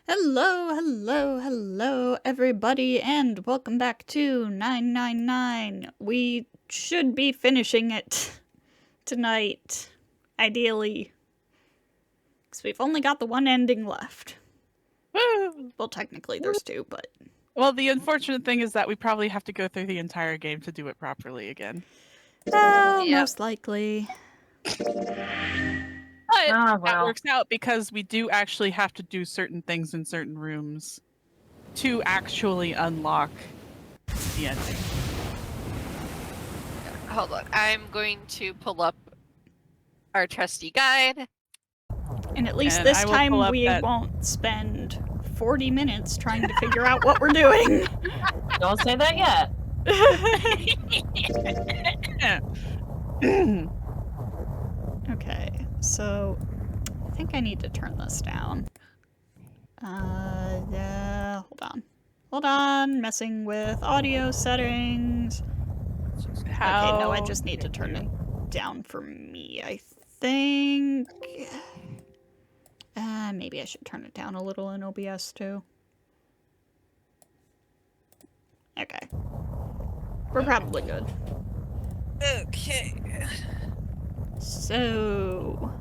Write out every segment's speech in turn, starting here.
Hello, hello, hello, everybody, and welcome back to 999. We should be finishing it tonight, ideally, because we've only got the one ending left. Well, technically there's two, but... Well, the unfortunate thing is that we probably have to go through the entire game to do it properly again. Well, most likely. But well. that works out because we do actually have to do certain things in certain rooms to actually unlock the ending. Hold on, I'm going to pull up our trusty guide. And at least And this I will time pull up we that- won't spend 40 minutes trying to figure out what we're doing. Don't say that yet. Okay, so I think I need to turn this down. Hold on, messing with audio settings. How... Okay, no, I just need to turn it down for me, I think. Maybe I should turn it down a little in OBS too. Okay. We're probably good. Okay. So,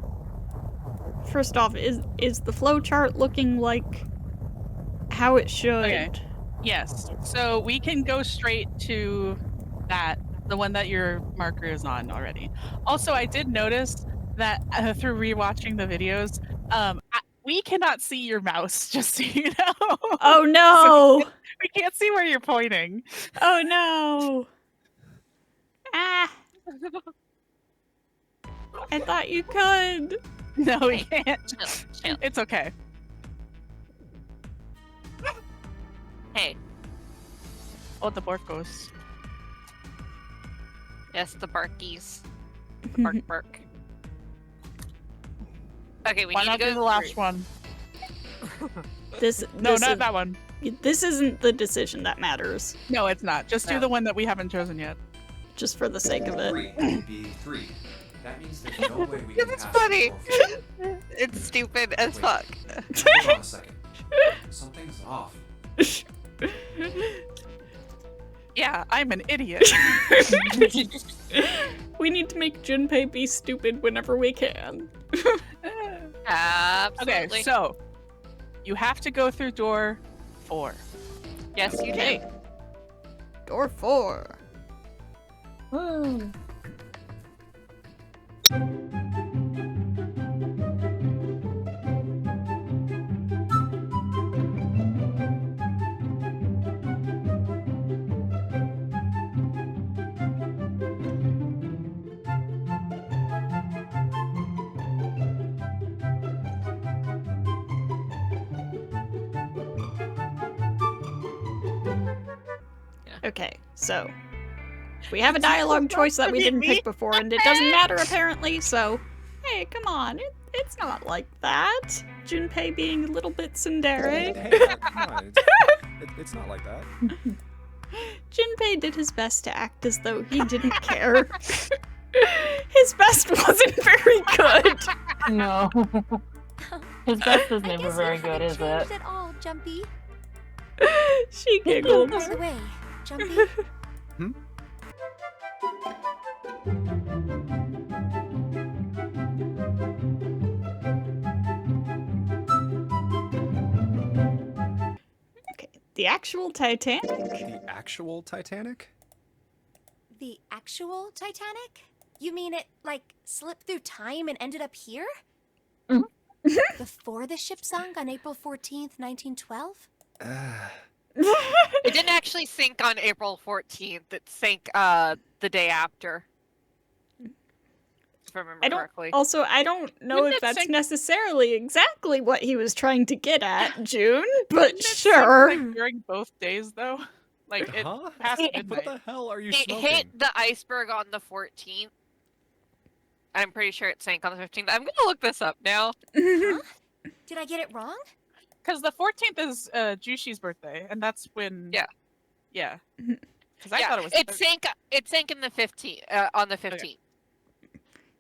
first off, is the flowchart looking like how it should? Okay. Yes, so we can go straight to that, the one that your marker is on already. Also, I did notice that through rewatching the videos, we cannot see your mouse, just so you know. Oh no! So we can't see where you're pointing. Oh no! Ah! I thought you could! No, we can't. Chill. It's okay. Hey, Oh, the Borkos. yes, the barkies. The bark bark. Okay, we Why need not to go do the last one? This No, not that one. This isn't the decision that matters, No, it's not. Just do No. the one that we haven't chosen yet. just for the sake of it. 3 would be 3. That means there's no way we can It's pass funny. the door. It's stupid as Wait. fuck. Hold on a second. Something's off. Yeah, I'm an idiot. We need to make Junpei be stupid whenever we can. Absolutely. Okay, so you have to go through door 4. yes, you Okay. Door 4. Woo. Okay, so we have a dialogue choice that we didn't pick before, and it doesn't matter apparently, so hey, come on, it's not like that. Junpei being a little bit tsundere. Hey, come on. It's not like that. Junpei did his best to act as though he didn't care. His best wasn't very good. No. His best is never guess very you good, haven't is changed it? at all, Jumpy. She giggled. By the way, Jumpy, Okay, the actual Titanic? The actual Titanic? the actual Titanic? You mean it, like, slipped through time and ended up here? Mhm. Before the ship sunk on April 14th, 1912? It didn't actually sink on April 14th. It sank the day after. If I remember I don't. correctly. Also, I don't know Wouldn't if it that's sink- necessarily exactly what he was trying to get at, June, but Didn't it sink, sure. like, during both days, though? Like, it Huh? past It- midnight. What the hell are you It smoking? hit the iceberg on the 14th. I'm pretty sure it sank on the 15th. I'm gonna look this up now. Huh? Did I get it wrong? Because the 14th is Jushi's birthday, and that's when... Yeah. Yeah. Mhm. Because I yeah, thought it was... it sank. It sank in the 15th. On the 15th.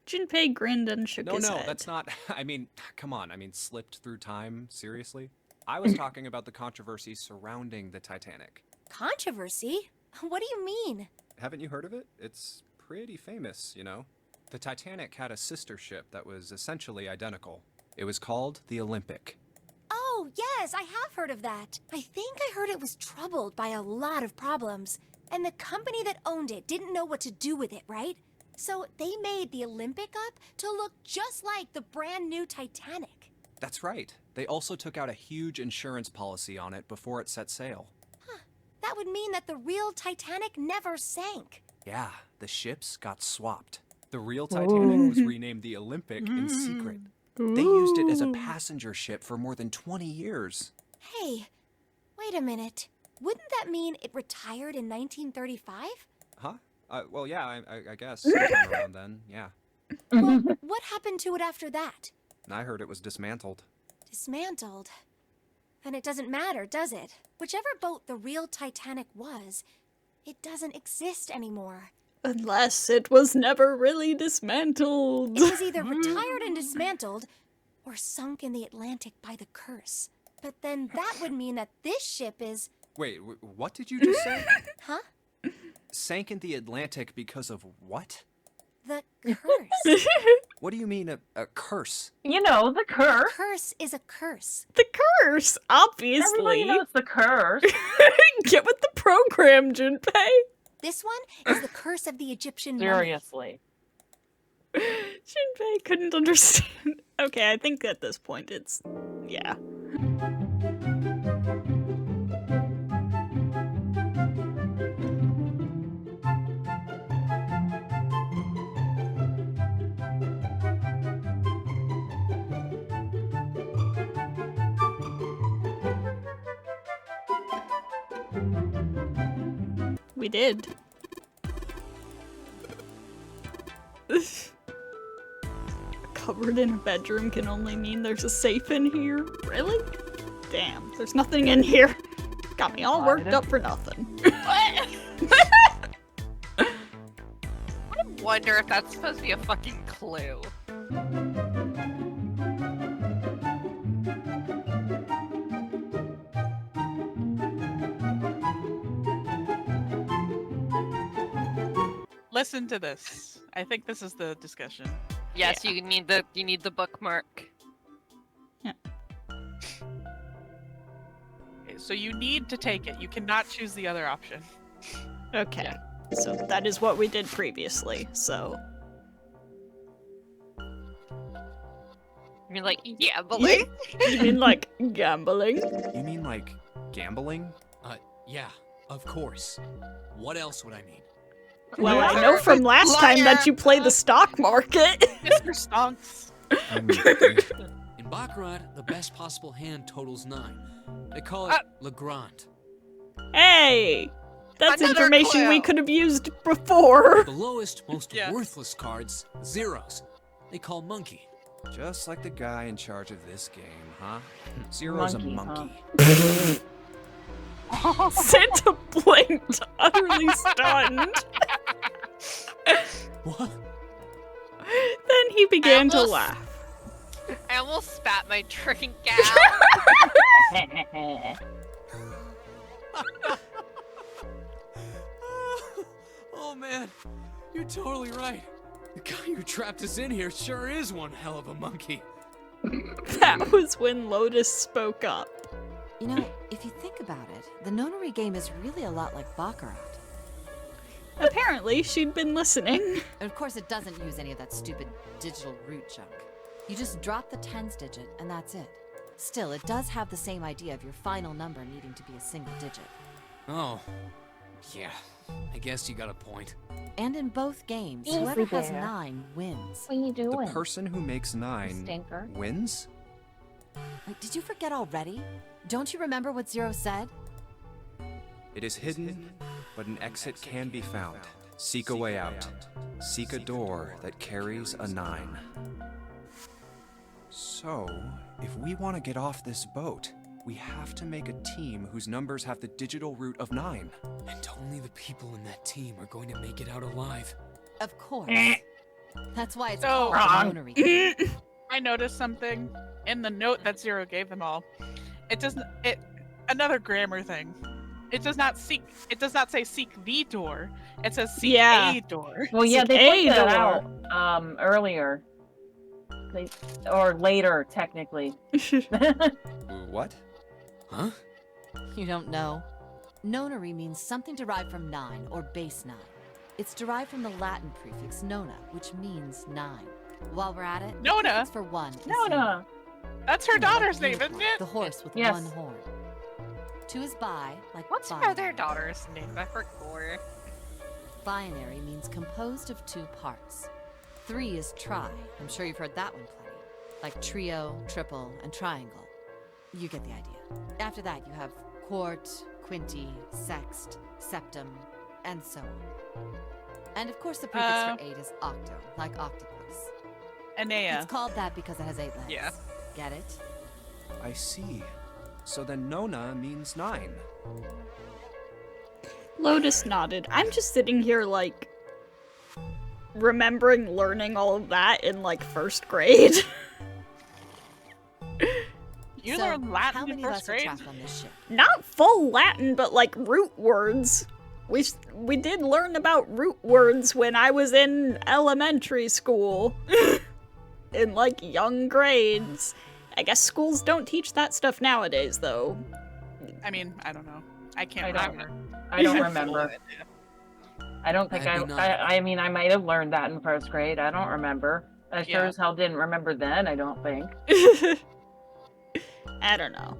Junpei grinned and shook No, his no, head. that's not. I mean, come on. I mean, slipped through time? Seriously? I was talking about the controversy surrounding the Titanic. Controversy? What do you mean? Haven't you heard of it? It's pretty famous, you know. The Titanic had a sister ship that was essentially identical. It was called the Olympic. Oh, yes, I have heard of that. I think I heard it was troubled by a lot of problems. And the company that owned it didn't know what to do with it, right? So they made the Olympic up to look just like the brand new Titanic. That's right. They also took out a huge insurance policy on it before it set sail. Huh. That would mean that the real Titanic never sank. Yeah, the ships got swapped. The real Titanic was renamed the Olympic in secret. They used it as a passenger ship for more than 20 years. Hey, wait a minute. Wouldn't that mean it retired in 1935? Huh? Well, yeah, I guess. Sometime around then, yeah. Well, what happened to it after that? I heard it was dismantled. Dismantled? Then it doesn't matter, does it? Whichever boat the real Titanic was, it doesn't exist anymore. Unless it was never really dismantled. It was either retired and dismantled, or sunk in the Atlantic by the curse. But then that would mean that this ship is... Wait, what did you just say? Huh? Sank in the Atlantic because of what? The curse. What do you mean, a curse? You know, the curse. Curse is a curse. The curse, obviously. Everybody knows the curse. Get with the program, Junpei. This one is the curse of the Egyptian mummy. Seriously. Junpei couldn't understand. Okay, I think at this point it's... yeah. We did. Covered in a bedroom can only mean there's a safe in here? Really? Damn, there's nothing in here. Got me all worked up for nothing. I wonder if that's supposed to be a fucking clue. Listen to this. I think this is the discussion. Yes, you need the bookmark. Okay, so you need to take it. You cannot choose the other option. Okay, so that is what we did previously, so... You're like, gambling? You mean like gambling? You mean like gambling? Yeah, of course. What else would I mean? Well, I know from last time that you play the stock market. Mr. Stonks. In Baccarat, the best possible hand totals 9. They call it Legrand. Hey! That's Another information we clue. could have used before. The lowest, most Yeah. worthless cards, zeros. They call monkey. Just like the guy in charge of this game, huh? Zero's a Monkey, monkey. Santa blinked, utterly stunned. What? Then he began to almost- laugh. I almost spat my drink out. Oh man, you're totally right. The guy who trapped us in here sure is one hell of a monkey. That was when Lotus spoke up. You know, if you think about it, the nonary game is really a lot like Baccarat. Apparently, she'd been listening. And of course, it doesn't use any of that stupid digital root junk. You just drop the tens digit, and that's it. Still, it does have the same idea of your final number needing to be a single digit. Oh, yeah, I guess you got a point. And in both games, Easy whoever has there. 9 wins. What are you The doing? person who makes 9 Stinker. wins? Wait, did you forget already? Don't you remember what Zero said? It is hidden, but an exit can be found. Seek a way out. Seek a door that carries a 9. So, if we want to get off this boat, we have to make a team whose numbers have the digital root of 9. And only the people in that team are going to make it out alive. Of course. That's why it's So called wrong. the nonary game. I noticed something in the note that Zero gave them all. It doesn't. It another grammar thing. It does not seek. It does not say seek the door. It says seek Yeah. a door. Well, yeah, Seek they a pointed that door. out earlier. Or later, technically. What? Huh? You don't know? Nonary means something derived from 9 or base 9. It's derived from the Latin prefix nona, which means 9. While we're at it, Nona? it's for 1. is Nona. That's her Like daughter's name, unicorn, isn't it? The horse with Yes. 1 horn. 2 is bi, like What's her binary. other daughter's name? I forgot. Binary means composed of 2 parts. 3 is tri. I'm sure you've heard that one plenty. Like trio, triple, and triangle. You get the idea. After that, you have quart, quinty, sext, septum, and so on. And of course, the prefix for 8 is octo, like octopus. Anea. It's called that because it has 8 legs. Yeah. Get it? I see. So then Nona means 9. Lotus nodded. I'm just sitting here, like, remembering learning all of that in, like, 1st grade. You So, learned how Latin in many of 1st us are grade? trapped on this ship? Not full Latin, but, like, root words. We did learn about root words when I was in elementary school. In, like, young grades. I guess schools don't teach that stuff nowadays, though. I mean, I don't know. I can't I don't remember. I don't remember. I don't think Maybe not. I mean, I might have learned that in 1st grade. I don't remember. I sure Yeah. as hell didn't remember then, I don't think. I don't know.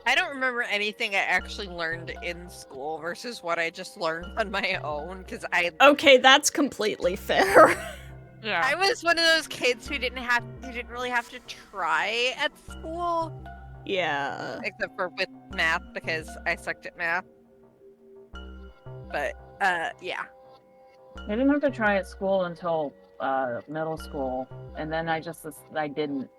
I don't remember anything I actually learned in school versus what I just learned on my own because Okay, that's completely fair. Yeah. I was one of those kids who didn't really have to try at school Yeah. except for with math because I sucked at math. But yeah. I didn't have to try at school until middle school, and then I didn't.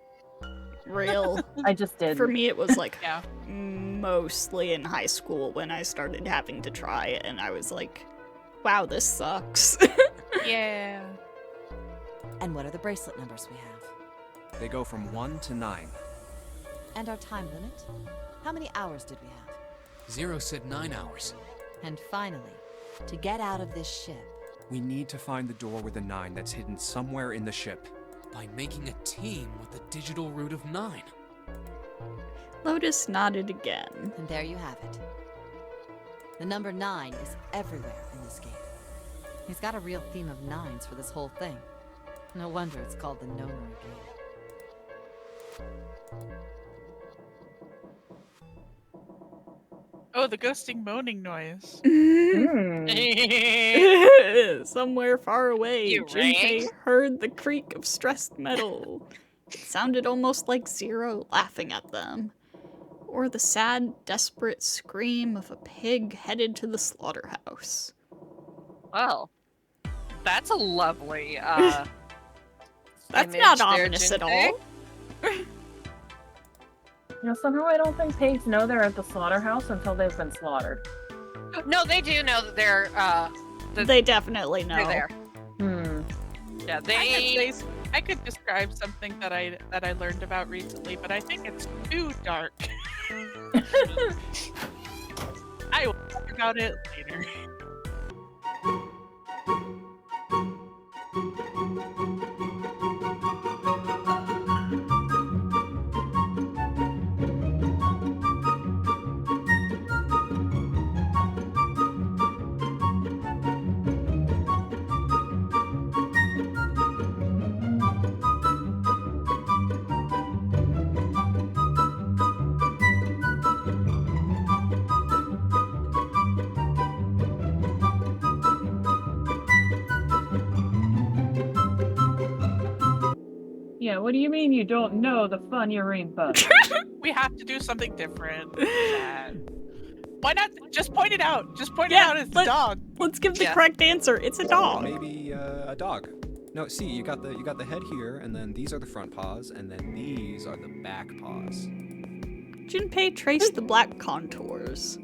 Real. I just did. For me, it was like Yeah. mostly in high school when I started having to try it, and I was like, wow, this sucks. Yeah. And what are the bracelet numbers we have? They go from 1 to 9. And our time limit? How many hours did we have? Zero said 9 hours. And finally, to get out of this ship, We need to find the door with a 9 that's hidden somewhere in the ship. By making a team with the digital root of 9. Lotus nodded again. and there you have it. The number 9 is everywhere in this game. He's got a real theme of 9s for this whole thing. No wonder it's called the Nonary game. Oh, the ghosting moaning noise. Somewhere far away, You Junpei right? heard the creak of stressed metal. It sounded almost like Zero laughing at them. Or the sad, desperate scream of a pig headed to the slaughterhouse. Well, that's a lovely That's image not there, ominous at Junpei. all. You know, somehow I don't think pigs know they're at the slaughterhouse until they've been slaughtered. No, they do know that they're They definitely know. they're there. Hmm. Yeah, I could describe something that I learned about recently, but I think it's too dark. I will talk about it later. Yeah, what do you mean you don't know the Funurine bug? We have to do something different. Why not just point it out? Just point it Yeah, out as the dog. Let's give the Yeah. correct answer. It's a dog. Maybe a dog. No, see, you got the head here, and then these are the front paws, and then these are the back paws. Junpei traced the black contours.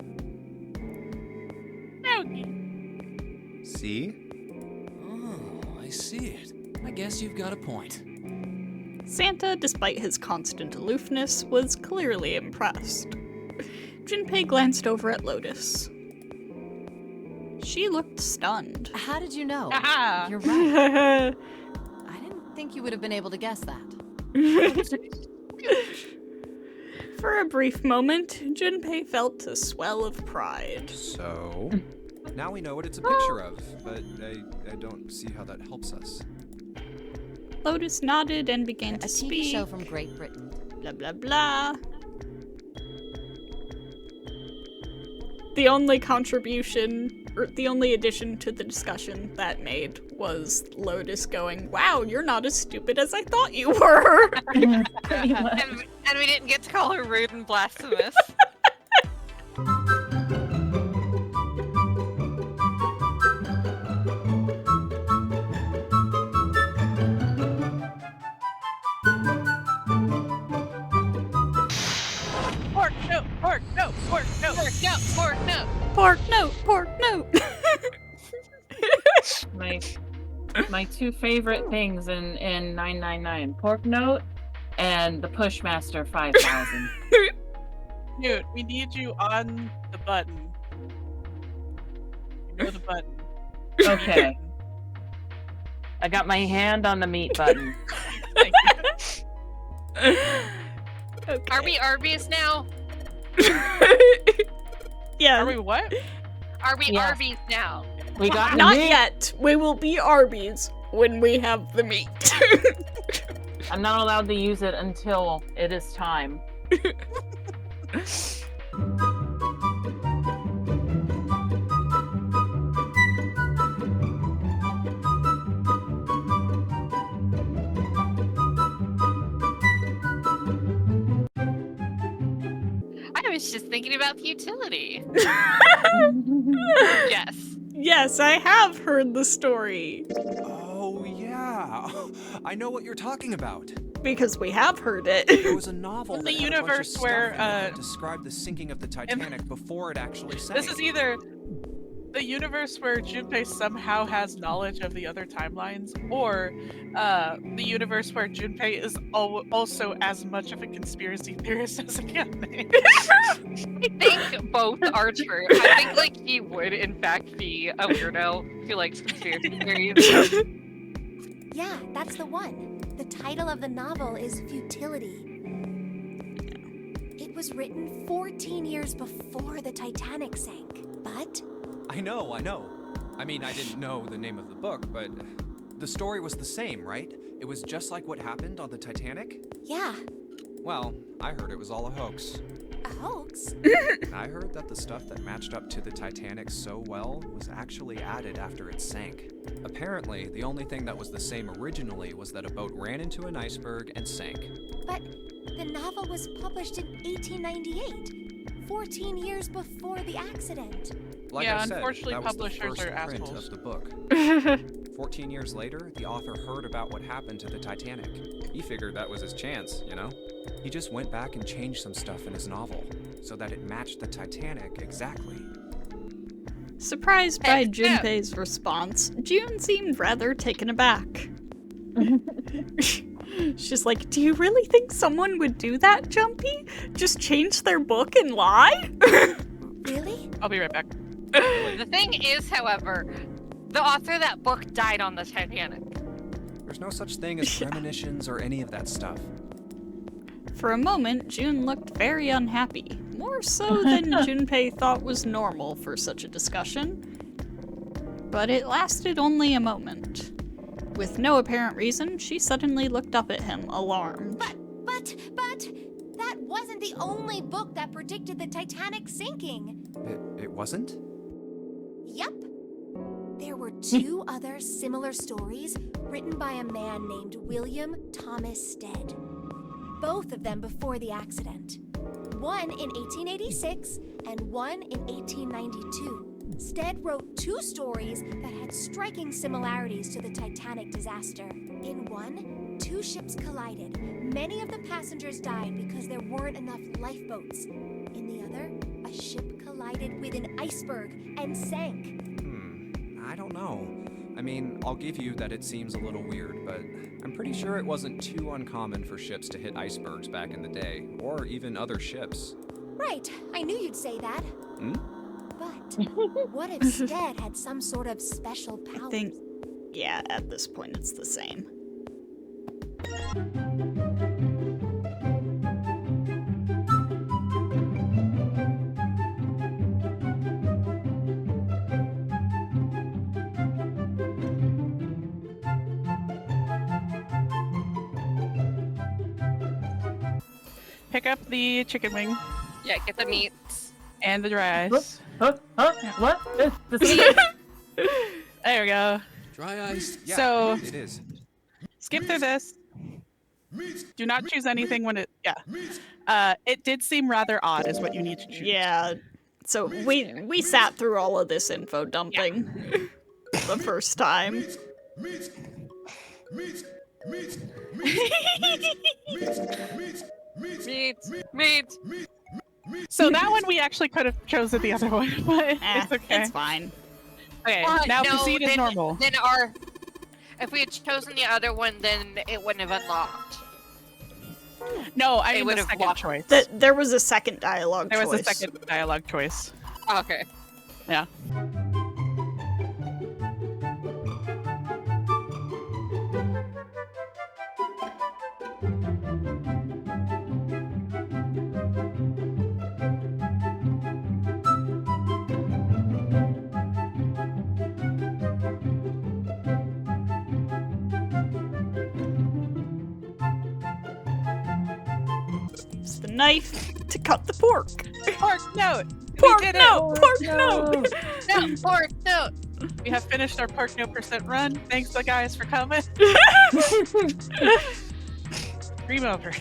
See? Oh, I see it. I guess you've got a point. Santa, despite his constant aloofness, was clearly impressed. Junpei glanced over at Lotus. She looked stunned. How did you know? Aha! You're right. I didn't think you would have been able to guess that. For a brief moment, Junpei felt a swell of pride. So, now we know what it's a picture of, but I don't see how that helps us. Lotus nodded and began to A TV speak. show from Great Britain. Blah blah blah. The only contribution, or the only addition to the discussion that made was Lotus going, "Wow, you're not as stupid as I thought you were." Pretty much. And we didn't get to call her rude and blasphemous. Pork, no, pork, no, pork, no. Pork, no, pork, no. Pork note, pork note. My two favorite things in 999: pork note and the Pushmaster 5000. Dude, we need you on the button. You know the button. Okay. I got my hand on the meat button. Thank you. Okay. Are we Arby's now? Yeah. Are we what? Are we Yeah. Arby's now? We got the Not meat. yet. We will be Arby's when we have the meat. I'm not allowed to use it until it is time. I was just thinking about the utility. Yes. Yes, I have heard the story. Oh, yeah. I know what you're talking about. Because we have heard it. There was a novel In that the had a bunch of universe stuff where, in it that described the sinking of the Titanic before it actually sank. This is either the universe where Junpei somehow has knowledge of the other timelines, or the universe where Junpei is also as much of a conspiracy theorist as a Yame. I think both are true. I think like he would in fact be a weirdo who likes conspiracy theories. Yeah, that's the one. The title of the novel is Futility. It was written 14 years before the Titanic sank, but I know. I mean, I didn't know the name of the book, but the story was the same, right? It was just like what happened on the Titanic? yeah, Well, I heard it was all a hoax. a hoax. I heard that the stuff that matched up to the Titanic so well was actually added after it sank. Apparently, the only thing that was the same originally was that a boat ran into an iceberg and sank. But the novel was published in 1898, 14 years before the accident. Like Yeah, I said, unfortunately, that was the publishers first are print assholes. of the book. 14 years later, the author heard about what happened to the Titanic. He figured that was his chance, you know? He just went back and changed some stuff in his novel, so that it matched the Titanic exactly. Surprised by Heck no. Junpei's response, June seemed rather taken aback. She's like, "Do you really think someone would do that, Jumpy? Just change their book and lie?" Really? I'll be right back. The thing is, however, the author of that book died on the Titanic. There's no such thing as premonitions or any of that stuff. For a moment, June looked very unhappy, more so than Junpei thought was normal for such a discussion. But it lasted only a moment. With no apparent reason, she suddenly looked up at him, alarmed. But, that wasn't the only book that predicted the Titanic sinking. It wasn't? Yup. There were two other similar stories written by a man named William Thomas Stead. Both of them before the accident. One in 1886 and one in 1892. Stead wrote two stories that had striking similarities to the Titanic disaster. In one, two ships collided. Many of the passengers died because there weren't enough lifeboats. In the other, a ship collided with an iceberg and sank. I don't know. I mean, I'll give you that it seems a little weird, but I'm pretty sure it wasn't too uncommon for ships to hit icebergs back in the day, or even other ships. Right, I knew you'd say that. Hmm? But what if Stead had some sort of special power? I think, yeah, at this point it's the same. Pick up the chicken wing Yeah, get the meats. and the dry ice. What? There we go. Dry ice. Yeah, So- it is. Skip through this. Do not choose anything when it. Yeah. It did seem rather odd, is what you need to choose. Yeah, so we sat through all of this info dumping the first time. Meats. So that one we actually could have chosen the other one, but it's okay. It's fine. Okay, now no, proceed as then, normal. Then if we had chosen the other one, then it wouldn't have unlocked. No, I It mean would the have second locked. choice. There was a second dialogue There choice. was a second dialogue choice. Okay. Yeah. It's the knife to cut the pork. Pork note! Pork we did note! it! Pork note! No, pork, no. We have finished our pork no % run. Thanks, the guys, for coming. Dream over.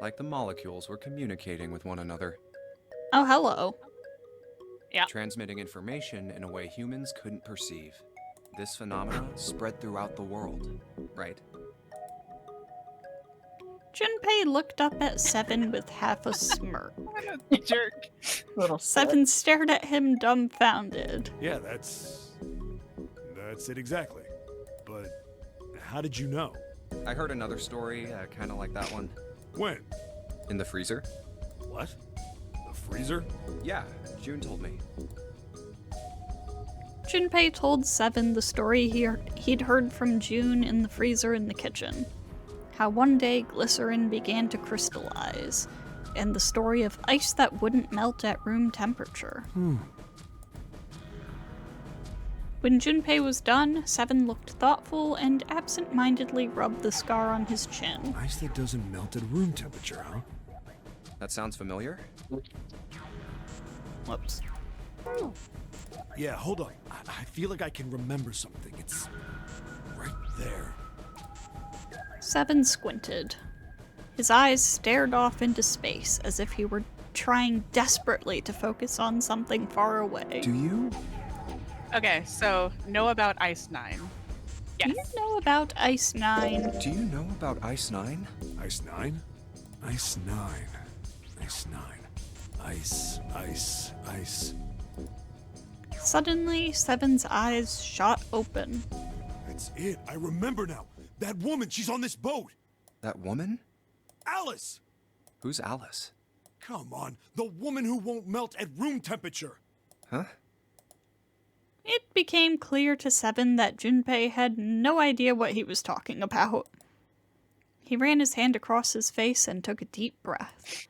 Like the molecules were communicating with one another, Oh, hello. transmitting information in a way humans couldn't perceive. This phenomenon spread throughout the world, right? Junpei looked up at Seven with half a smirk. Jerk. Little Seven stared at him dumbfounded. Yeah, that's it exactly. But how did you know? I heard another story, kind of like that one. When? In the freezer? What? The freezer? Yeah, June told me. Junpei told Seven the story he'd heard from June in the freezer in the kitchen. how one day glycerin began to crystallize, and the story of ice that wouldn't melt at room temperature. When Junpei was done, Seven looked thoughtful and absent-mindedly rubbed the scar on his chin. Ice that doesn't melt at room temperature, huh? That sounds familiar? Whoops. Yeah, hold on. I feel like I can remember something. It's right there. Seven squinted. His eyes stared off into space as if he were trying desperately to focus on something far away. Do you? Okay, so know about Ice 9. Yes. Do you know about Ice 9? Do you know about Ice 9? Ice 9? Ice 9. Ice 9. Ice, ice, ice. Suddenly, Seven's eyes shot open. That's it. I remember now. That woman, she's on this boat. That woman? Alice! Who's Alice? Come on, the woman who won't melt at room temperature. Huh? It became clear to Seven that Junpei had no idea what he was talking about. He ran his hand across his face and took a deep breath.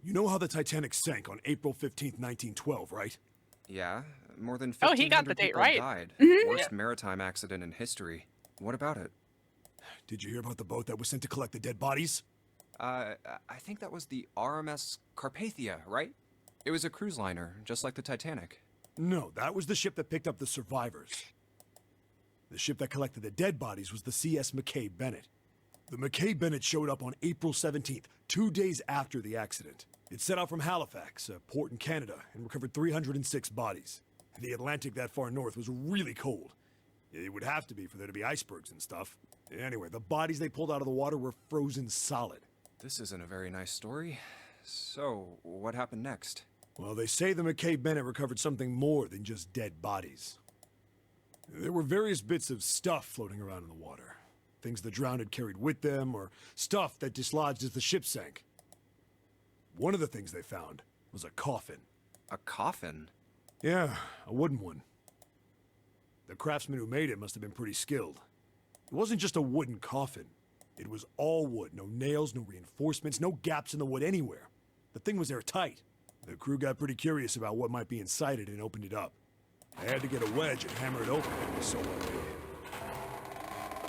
You know how the Titanic sank on April 15th, 1912, right? Yeah, more than Oh, 1,500 he got the date people right. died. Worst maritime accident in history. What about it? Did you hear about the boat that was sent to collect the dead bodies? I think that was the RMS Carpathia, right? It was a cruise liner, just like the Titanic. No, that was the ship that picked up the survivors. The ship that collected the dead bodies was the CS McKay Bennett. The McKay Bennett showed up on April 17th, 2 days after the accident. It set out from Halifax, a port in Canada, and recovered 306 bodies. The Atlantic that far north was really cold. It would have to be for there to be icebergs and stuff. Anyway, the bodies they pulled out of the water were frozen solid. This isn't a very nice story. So, what happened next? Well, they say the McKay Bennett recovered something more than just dead bodies. There were various bits of stuff floating around in the water. Things the drowned had carried with them, or stuff that dislodged as the ship sank. One of the things they found was a coffin. A coffin? Yeah, a wooden one. The craftsman who made it must have been pretty skilled. It wasn't just a wooden coffin. It was all wood, no nails, no reinforcements, no gaps in the wood anywhere. The thing was airtight. The crew got pretty curious about what might be inside it and opened it up. They had to get a wedge and hammer it open. It was so well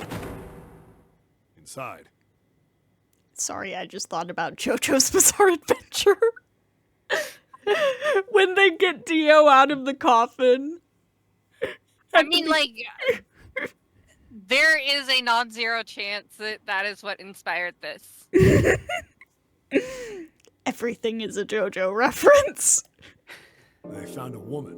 made. Inside. Sorry, I just thought about JoJo's Bizarre Adventure. When they get Dio out of the coffin. I mean, like, there is a non-zero chance that that is what inspired this. Everything is a JoJo reference. They found a woman.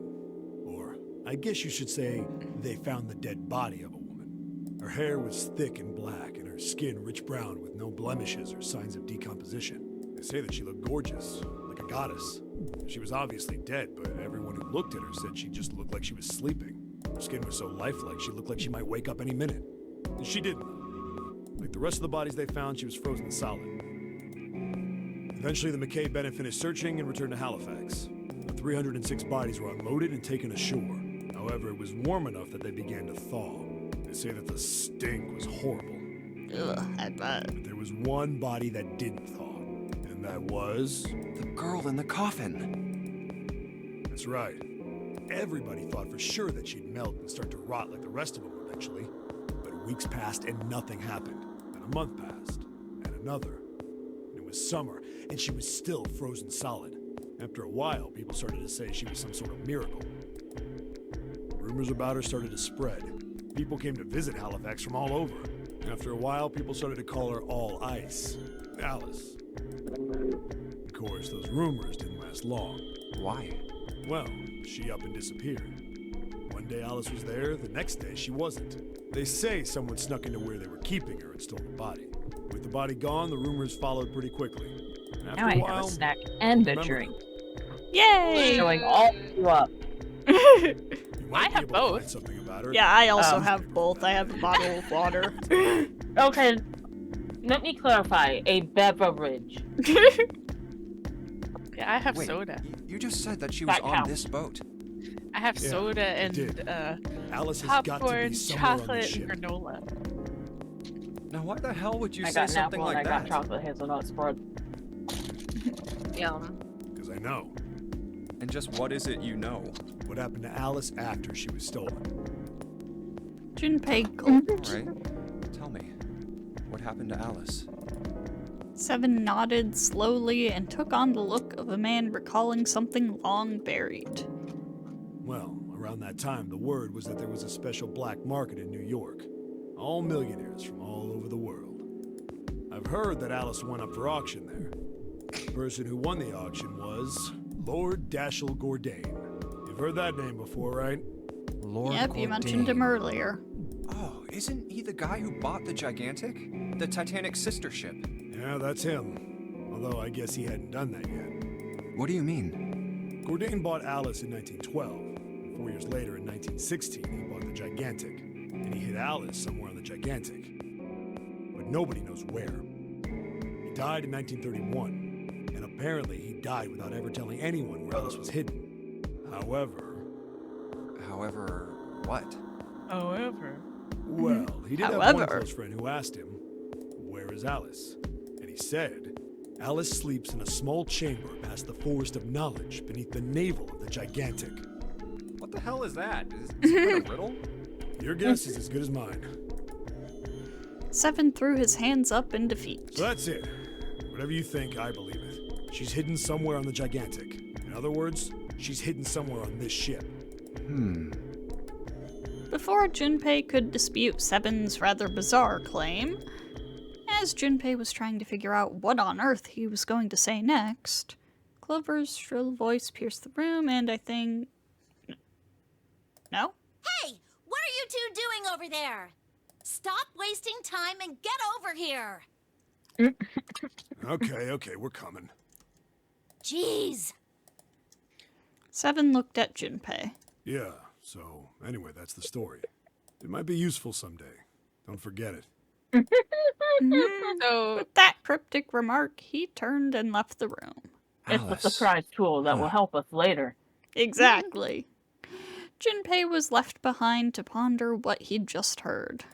Or, I guess you should say, they found the dead body of a woman. Her hair was thick and black, and her skin rich brown with no blemishes or signs of decomposition. They say that she looked gorgeous, like a goddess. She was obviously dead, but everyone who looked at her said she just looked like she was sleeping. Her skin was so lifelike, she looked like she might wake up any minute. And she didn't. Like the rest of the bodies they found, she was frozen solid. Eventually, the McKay Bennett finished searching and returned to Halifax. The 306 bodies were unloaded and taken ashore. However, it was warm enough that they began to thaw. They say that the stink was horrible. Ugh, I bet. But there was one body that didn't thaw, and that was... The girl in the coffin. That's right. Everybody thought for sure that she'd melt and start to rot like the rest of them eventually. But weeks passed and nothing happened. And a month passed, and another. And it was summer, and she was still frozen solid. After a while, people started to say she was some sort of miracle. Rumors about her started to spread. People came to visit Halifax from all over. After a while, people started to call her All Ice. Alice. Of course, those rumors didn't last long. Why? Well, she up and disappeared. One day Alice was there, the next day she wasn't. They say someone snuck into where they were keeping her and stole the body. With the body gone, the rumors followed pretty quickly. And after Now I a have while, a snack and a remember drink. Yay! Showing all you up. you might I be have able to both. find something about her. Yeah, I also Oh. have both. I have a bottle of water. Okay, let me clarify. A beverage. Yeah, I have Wait, soda. You just said that she was That on counts. this boat. I have Yeah, soda you did. and Alice has got to popcorn, be somewhere on this chocolate, ship. and granola. Now, why the hell would you I say got an something apple and like I got that? chocolate hazelnut spread. Yum. Because I know. And just what is it you know? What happened to Alice after she was stolen? Junpei gulped. All right. Tell me, what happened to Alice? Seven nodded slowly and took on the look of a man recalling something long buried. Well, around that time, the word was that there was a special black market in New York. All millionaires from all over the world. I've heard that Alice went up for auction there. The person who won the auction was Lord Dashiell Gordain. You've heard that name before, right? Lord Yep, you mentioned him earlier. Oh, isn't he the guy who bought the Gigantic? The Titanic's sister ship? Yeah, that's him. Although I guess he hadn't done that yet. What do you mean? Gordain bought Alice in 1912. And 4 years later, in 1916, he bought the Gigantic. And he hid Alice somewhere on the Gigantic. But nobody knows where. He died in 1931. And apparently he died without ever telling anyone where Alice was hidden. However, what? However. well, he did have one However. close friend who asked him, "Where is Alice?" And he said, "Alice sleeps in a small chamber past the Forest of Knowledge beneath the navel of the Gigantic." What the hell is that? Is it a riddle? Your guess is as good as mine. Seven threw his hands up in defeat. So that's it. Whatever you think, I believe it. She's hidden somewhere on the Gigantic. In other words, she's hidden somewhere on this ship. Before Junpei could dispute Seven's rather bizarre claim, as Junpei was trying to figure out what on earth he was going to say next, Clover's shrill voice pierced the room, and I think... No? Hey, what are you two doing over there? Stop wasting time and get over here. Okay, we're coming. Jeez. Seven looked at Junpei. Yeah, so anyway, that's the story. It might be useful someday. Don't forget it. So With that cryptic remark, he turned and left the room. It's a Alice. surprise tool that will help us later. Exactly. Junpei was left behind to ponder what he'd just heard.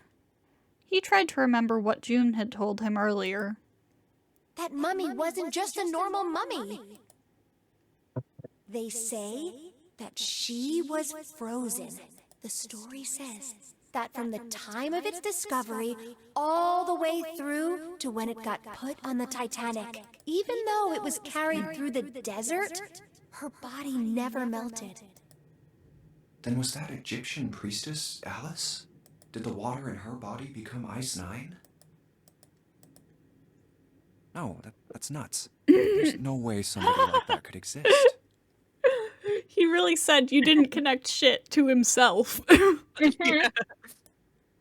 He tried to remember what June had told him earlier. That mummy wasn't just a normal mummy. They say that she was frozen. The story says that from the time of its discovery all the way through to when it got put on the Titanic, even though it was carried through the desert, her body never melted. Then was that Egyptian priestess Alice? Did the water in her body become Ice 9? No, that's nuts. There's no way somebody like that could exist. He really said you didn't connect shit to himself. Also,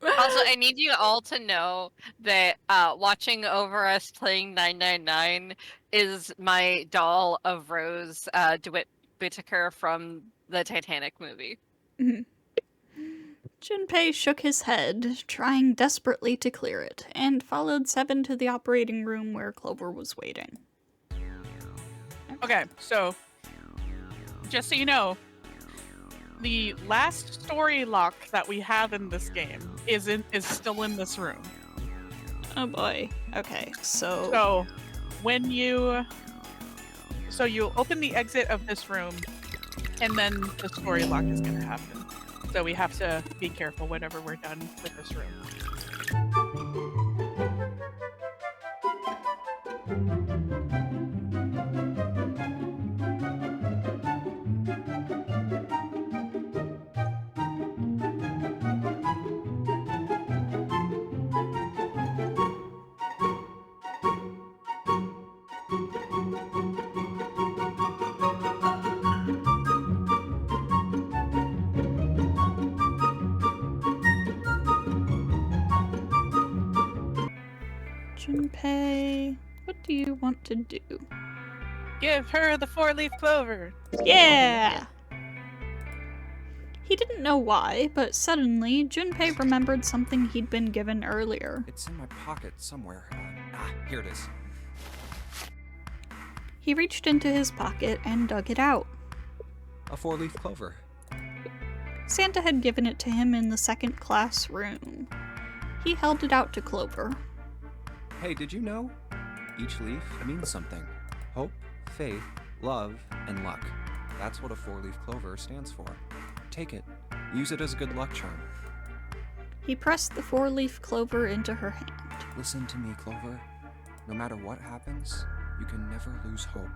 I need you all to know that watching over us playing 999 is my doll of Rose DeWitt Whittaker from the Titanic movie. Junpei shook his head, trying desperately to clear it, and followed Seven to the operating room where Clover was waiting. okay, so just so you know, the last story lock that we have in this game is still in this room. Oh boy. Okay, so... So when you open the exit of this room, and then the story lock is going to happen. So we have to be careful whenever we're done with this room. Junpei, what do you want to do? Give her the 4-leaf clover. Yeah! He didn't know why, but suddenly, Junpei remembered something he'd been given earlier. It's in my pocket somewhere. Here it is. He reached into his pocket and dug it out. A 4-leaf clover. Santa had given it to him in the second class room. He held it out to Clover, Hey, did you know? Each leaf means something. Hope, faith, love, and luck. That's what a 4-leaf clover stands for. Take it. Use it as a good luck charm. He pressed the 4-leaf clover into her hand. Listen to me, Clover. No matter what happens, you can never lose hope.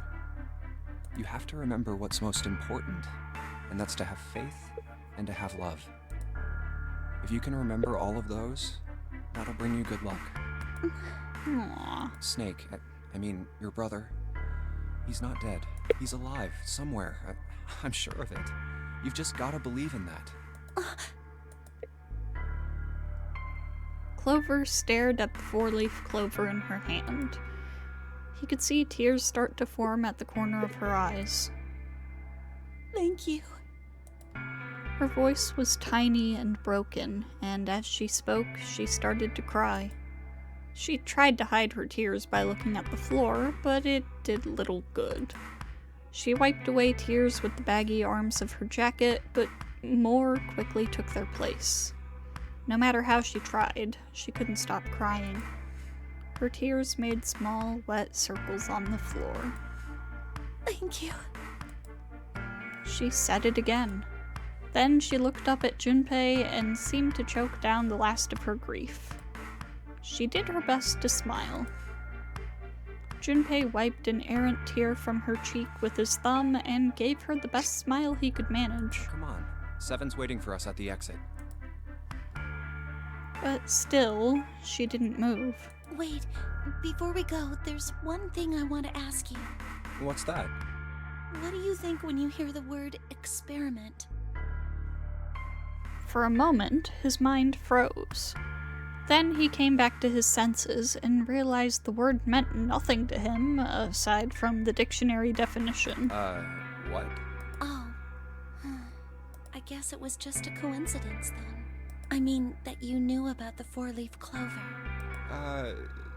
You have to remember what's most important, and that's to have faith and to have love. If you can remember all of those, that'll bring you good luck. Aww. Snake, I mean, your brother, he's not dead. He's alive, somewhere. I'm sure of it. You've just gotta believe in that. Clover stared at the 4-leaf clover in her hand. He could see tears start to form at the corner of her eyes. Thank you. Her voice was tiny and broken, and as she spoke, she started to cry. She tried to hide her tears by looking at the floor, but it did little good. She wiped away tears with the baggy arms of her jacket, but more quickly took their place. No matter how she tried, she couldn't stop crying. Her tears made small, wet circles on the floor. Thank you. She said it again. Then she looked up at Junpei and seemed to choke down the last of her grief. She did her best to smile. Junpei wiped an errant tear from her cheek with his thumb and gave her the best smile he could manage. Come on. Seven's waiting for us at the exit. But still, she didn't move. Wait, before we go, there's one thing I want to ask you. What's that? What do you think when you hear the word experiment? For a moment, his mind froze. Then he came back to his senses and realized the word meant nothing to him aside from the dictionary definition. What? Oh. I guess it was just a coincidence then. I mean, that you knew about the 4-leaf clover.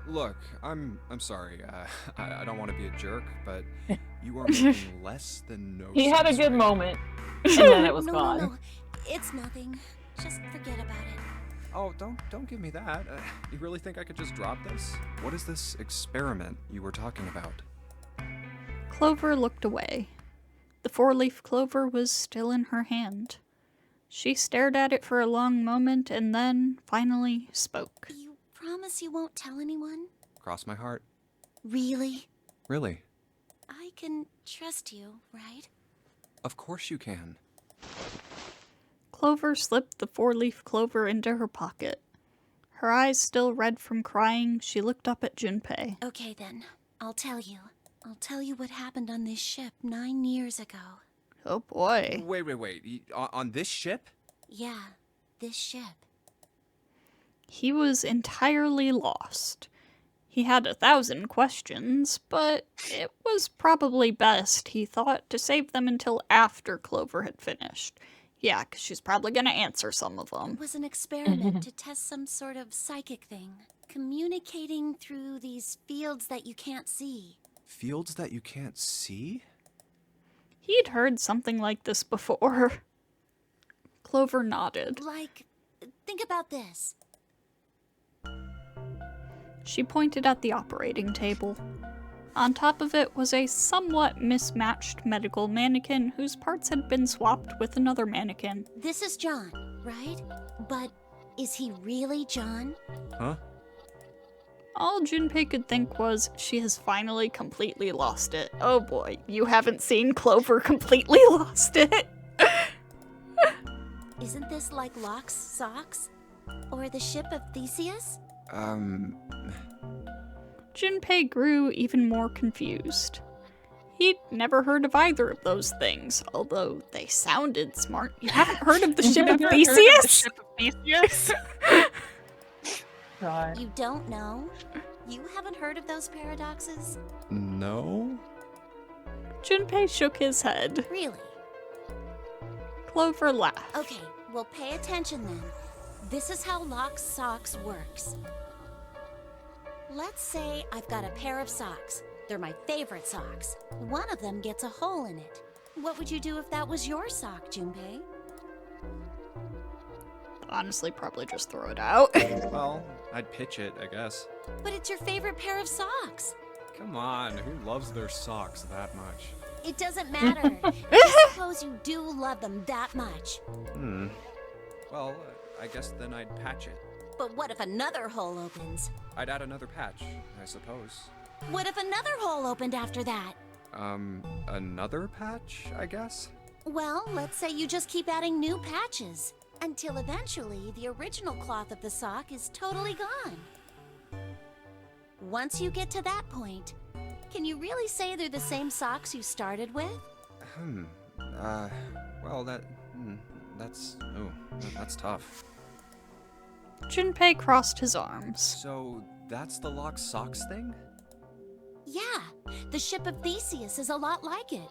Look, I'm sorry. I don't want to be a jerk, but you are making less than no sense. He had a good right moment, and then it was No, gone. no. It's nothing. Just forget about it. Oh, don't give me that. You really think I could just drop this? What is this experiment you were talking about? Clover looked away. The 4-leaf clover was still in her hand. She stared at it for a long moment and then finally spoke. You promise you won't tell anyone? Cross my heart. Really? Really? I can trust you, right? Of course you can. Clover slipped the 4-leaf clover into her pocket. Her eyes still red from crying, she looked up at Junpei. Okay then, I'll tell you. I'll tell you what happened on this ship 9 years ago. Oh boy. Wait. On this ship? Yeah, this ship. He was entirely lost. He had 1,000 questions, but it was probably best, he thought, to save them until after Clover had finished. Yeah, 'cause she's probably gonna answer some of them. It was an experiment to test some sort of psychic thing. Communicating through these fields that you can't see. Fields that you can't see? He'd heard something like this before. Clover nodded. Like, think about this. She pointed at the operating table. On top of it was a somewhat mismatched medical mannequin whose parts had been swapped with another mannequin. This is John, right? But is he really John? Huh? All Junpei could think was, she has finally completely lost it. Oh boy, you haven't seen Clover completely lost it? Isn't this like Locke's socks? Or the ship of Theseus? Junpei grew even more confused. He'd never heard of either of those things, although they sounded smart. You haven't heard of the ship of Theseus? God. You don't know? You haven't heard of those paradoxes? No? Junpei shook his head. Really? Clover laughed. Okay, well pay attention then. This is how Locke's socks works. Let's say I've got a pair of socks. They're my favorite socks. One of them gets a hole in it. What would you do if that was your sock, Junpei? Honestly, probably just throw it out. Well, I'd pitch it, I guess. But it's your favorite pair of socks. Come on, who loves their socks that much? It doesn't matter. Just suppose you do love them that much. Well, I guess then I'd patch it. But what if another hole opens? I'd add another patch, I suppose. What if another hole opened after that? Another patch, I guess? Well, let's say you just keep adding new patches. Until eventually, the original cloth of the sock is totally gone. Once you get to that point, can you really say they're the same socks you started with? Well, that's tough. Junpei crossed his arms. So, that's the locked socks thing? Yeah, the ship of Theseus is a lot like it.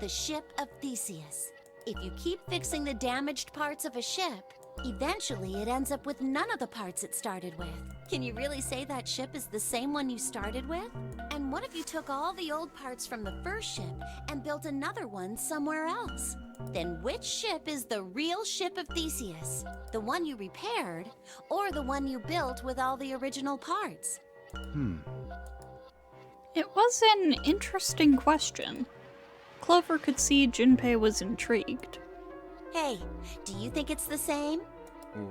The ship of Theseus. If you keep fixing the damaged parts of a ship, eventually it ends up with none of the parts it started with. Can you really say that ship is the same one you started with? And what if you took all the old parts from the first ship and built another one somewhere else? Then which ship is the real ship of Theseus? The one you repaired, or the one you built with all the original parts? It was an interesting question. Clover could see Junpei was intrigued. Hey, do you think it's the same?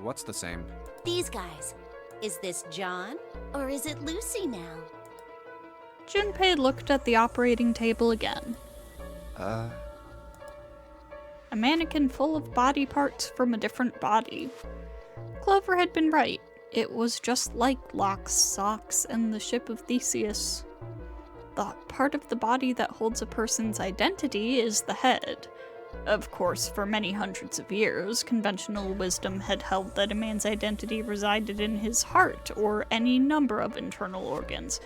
What's the same? These guys. Is this John, or is it Lucy now? Junpei looked at the operating table again. A mannequin full of body parts from a different body. Clover had been right. It was just like Locke's socks and the ship of Theseus. The part of the body that holds a person's identity is the head. Of course, for many hundreds of years, conventional wisdom had held that a man's identity resided in his heart or any number of internal organs.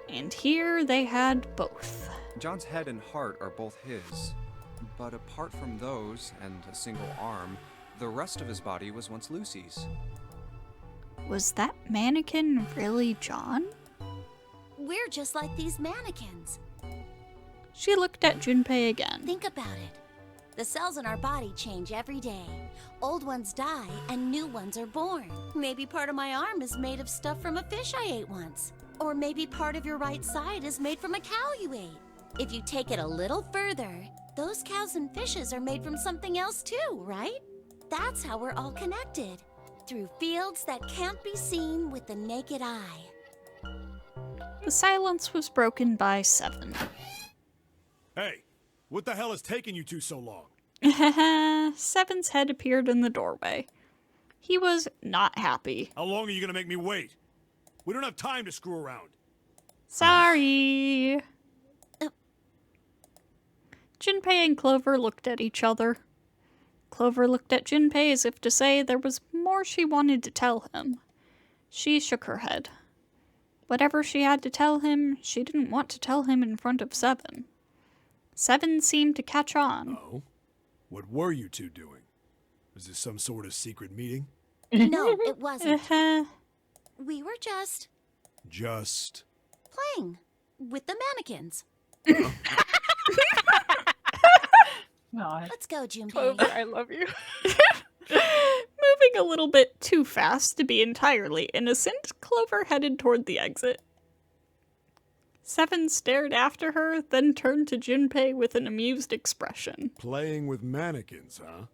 And here they had both. John's head and heart are both his. But apart from those, and a single arm, the rest of his body was once Lucy's. Was that mannequin really John? We're just like these mannequins. She looked at Junpei again. Think about it. The cells in our body change every day. Old ones die and new ones are born. Maybe part of my arm is made of stuff from a fish I ate once. Or maybe part of your right side is made from a cow you ate. If you take it a little further, those cows and fishes are made from something else too, right? That's how we're all connected. Through fields that can't be seen with the naked eye. The silence was broken by Seven. Hey, what the hell is taking you two so long? Seven's head appeared in the doorway. He was not happy. How long are you gonna make me wait? We don't have time to screw around. Sorry. Junpei and Clover looked at each other. Clover looked at Junpei as if to say there was more she wanted to tell him. She shook her head. Whatever she had to tell him, she didn't want to tell him in front of Seven. Seven seemed to catch on. Oh? What were you two doing? Was this some sort of secret meeting? No, it wasn't. Uh-huh. We were just Just... playing with the mannequins. God. Let's go, Junpei. Clover, I love you. Moving a little bit too fast to be entirely innocent, Clover headed toward the exit. Seven stared after her, then turned to Junpei with an amused expression. Playing with mannequins, huh?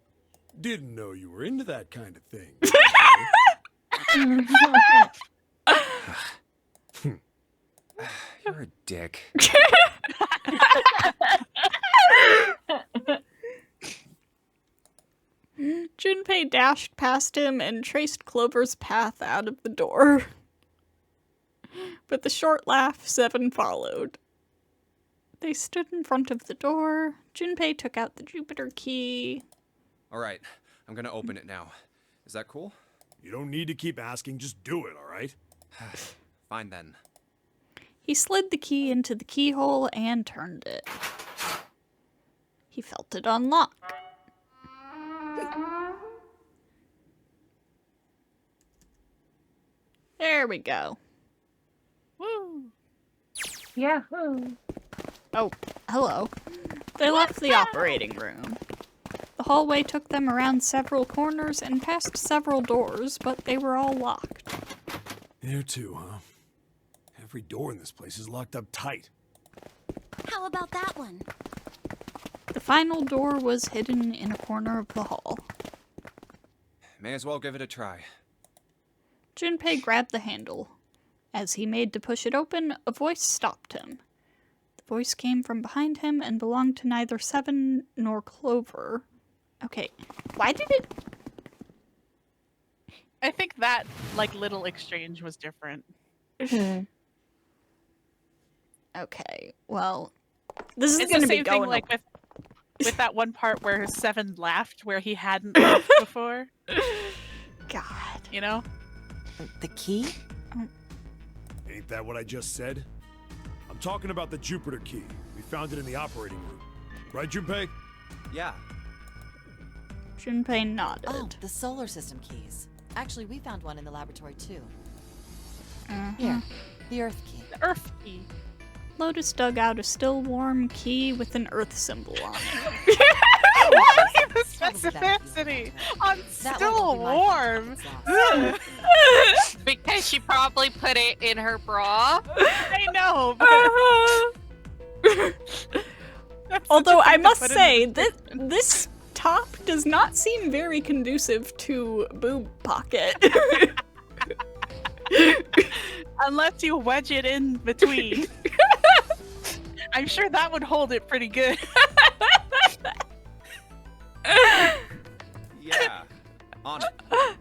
Didn't know you were into that kind of thing. You're a dick. Junpei dashed past him and traced Clover's path out of the door. With a short laugh, Seven followed. They stood in front of the door. Junpei took out the Jupiter key. Alright, I'm gonna open it now. Is that cool? You don't need to keep asking, just do it, alright? Fine then. He slid the key into the keyhole and turned it. He felt it unlock. There we go. Woo! Yahoo! Oh, hello. They left the operating room. The The hallway took them around several corners and past several doors, but they were all locked. There too, huh? Every door in this place is locked up tight. How about that one? The final door was hidden in a corner of the hall. May as well give it a try. Junpei grabbed the handle. As he made to push it open, a voice stopped him. The voice came from behind him and belonged to neither Seven nor Clover. Okay, why did it... I think that, like, little exchange was different. Okay, well, this is It's going the to be same going... thing, like, with that one part where Seven laughed where he hadn't laughed before. God. You know? The key? Ain't that what I just said? I'm talking about the Jupiter key. We found it in the operating room. Right, Junpei? Yeah. Junpei nodded. Oh, the solar system keys. Actually, we found one in the laboratory too. Here, the Earth key. The Earth key. Lotus dug out a still warm key with an Earth symbol on it. Why the Probably specificity on That still one would be my warm? fault, it's lost. Because she probably put it in her bra. I know, but that's Although such a I thing to must put in say, the this top does not seem very conducive to boob pocket. unless you wedge it in between. I'm sure that would hold it pretty good. Yeah. On it.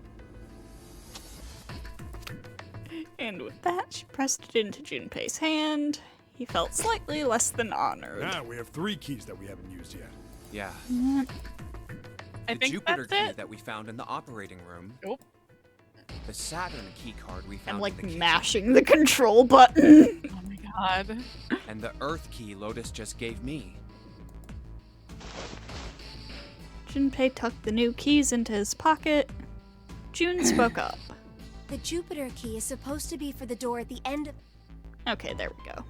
And with that, she pressed it into Junpei's hand. He felt slightly less than honored. Now we have 3 keys that we haven't used yet. Yeah. I The think Jupiter that's key it. that we found in the operating room. Nope. The Saturn key card we found I'm like in the kitchen. mashing the control button. Oh my god. And the Earth key Lotus just gave me. Junpei tucked the new keys into his pocket. June spoke up. The Jupiter key is supposed to be for the door at the end of... Okay, there we go.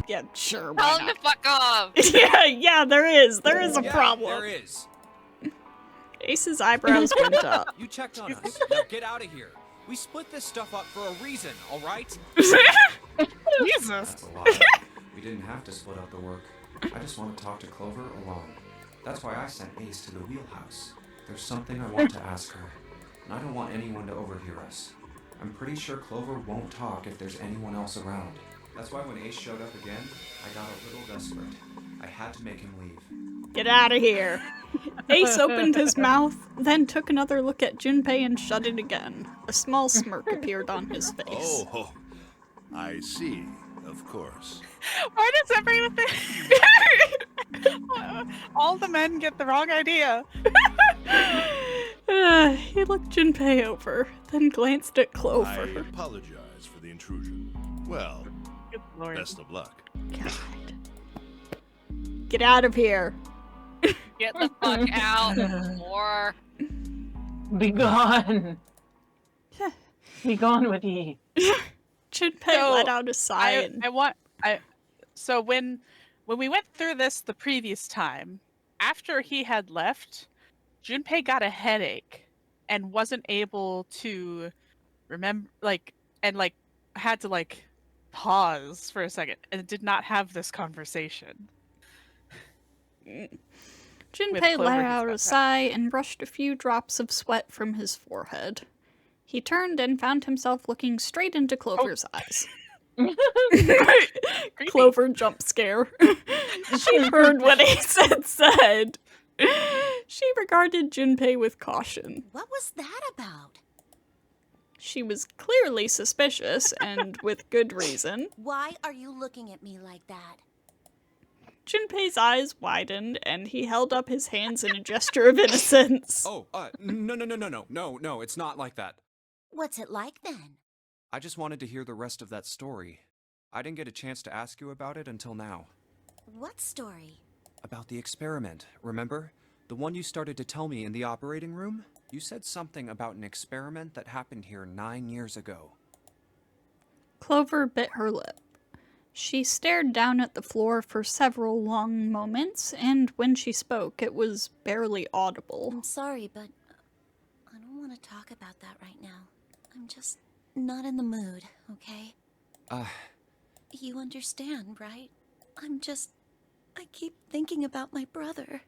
Yeah, sure, why Tell him not? to fuck off. yeah, there is. There is a Yeah, problem. There is. Ace's eyebrows went up. You checked on us. Now get out of here. We split this stuff up for a reason, all right? Jesus. That's a lie. We didn't have to split up the work. I just want to talk to Clover alone. That's why I sent Ace to the wheelhouse. There's something I want to ask her, and I don't want anyone to overhear us. I'm pretty sure Clover won't talk if there's anyone else around. That's why when Ace showed up again, I got a little desperate. I had to make him leave. Get out of here. Ace opened his mouth, then took another look at Junpei and shut it again. A small smirk appeared on his face. Oh, I see. Of course. Why does everything... All the men get the wrong idea. He looked Junpei over, then glanced at I Clover. apologize for the intrusion. Well, Good lord. best of luck. God. Get out of here. Get the fuck out, or Be gone. Be gone with ye. Junpei So, let out a sigh. So when we went through this the previous time, after he had left, Junpei got a headache and wasn't able to remember, had to pause for a second and did not have this conversation. Junpei Clover, let he's out got a that. sigh and brushed a few drops of sweat from his forehead. He turned and found himself looking straight into Clover's eyes. Clover jump scare. She heard what he said. She regarded Junpei with caution. What was that about? She was clearly suspicious, and with good reason. Why are you looking at me like that? Junpei's eyes widened, and he held up his hands in a gesture of innocence. Oh, no, it's not like that. What's it like then? I just wanted to hear the rest of that story. I didn't get a chance to ask you about it until now. What story? About the experiment, remember? The one you started to tell me in the operating room? You said something about an experiment that happened here 9 years ago. Clover bit her lip. She stared down at the floor for several long moments, and when she spoke, it was barely audible. I'm sorry, but I don't want to talk about that right now. I'm just not in the mood, okay? You understand, right? I keep thinking about my brother.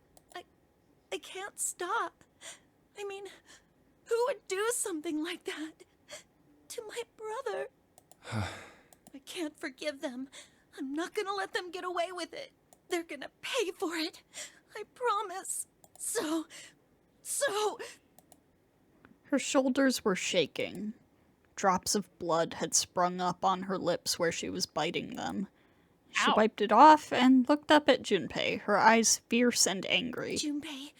I can't stop. I mean, who would do something like that to my brother? I can't forgive them. I'm not gonna let them get away with it. They're gonna pay for it. I promise. So... Her shoulders were shaking. Drops of blood had sprung up on her lips where she was biting them. She Ow. wiped it off and looked up at Junpei, her eyes fierce and angry. Junpei,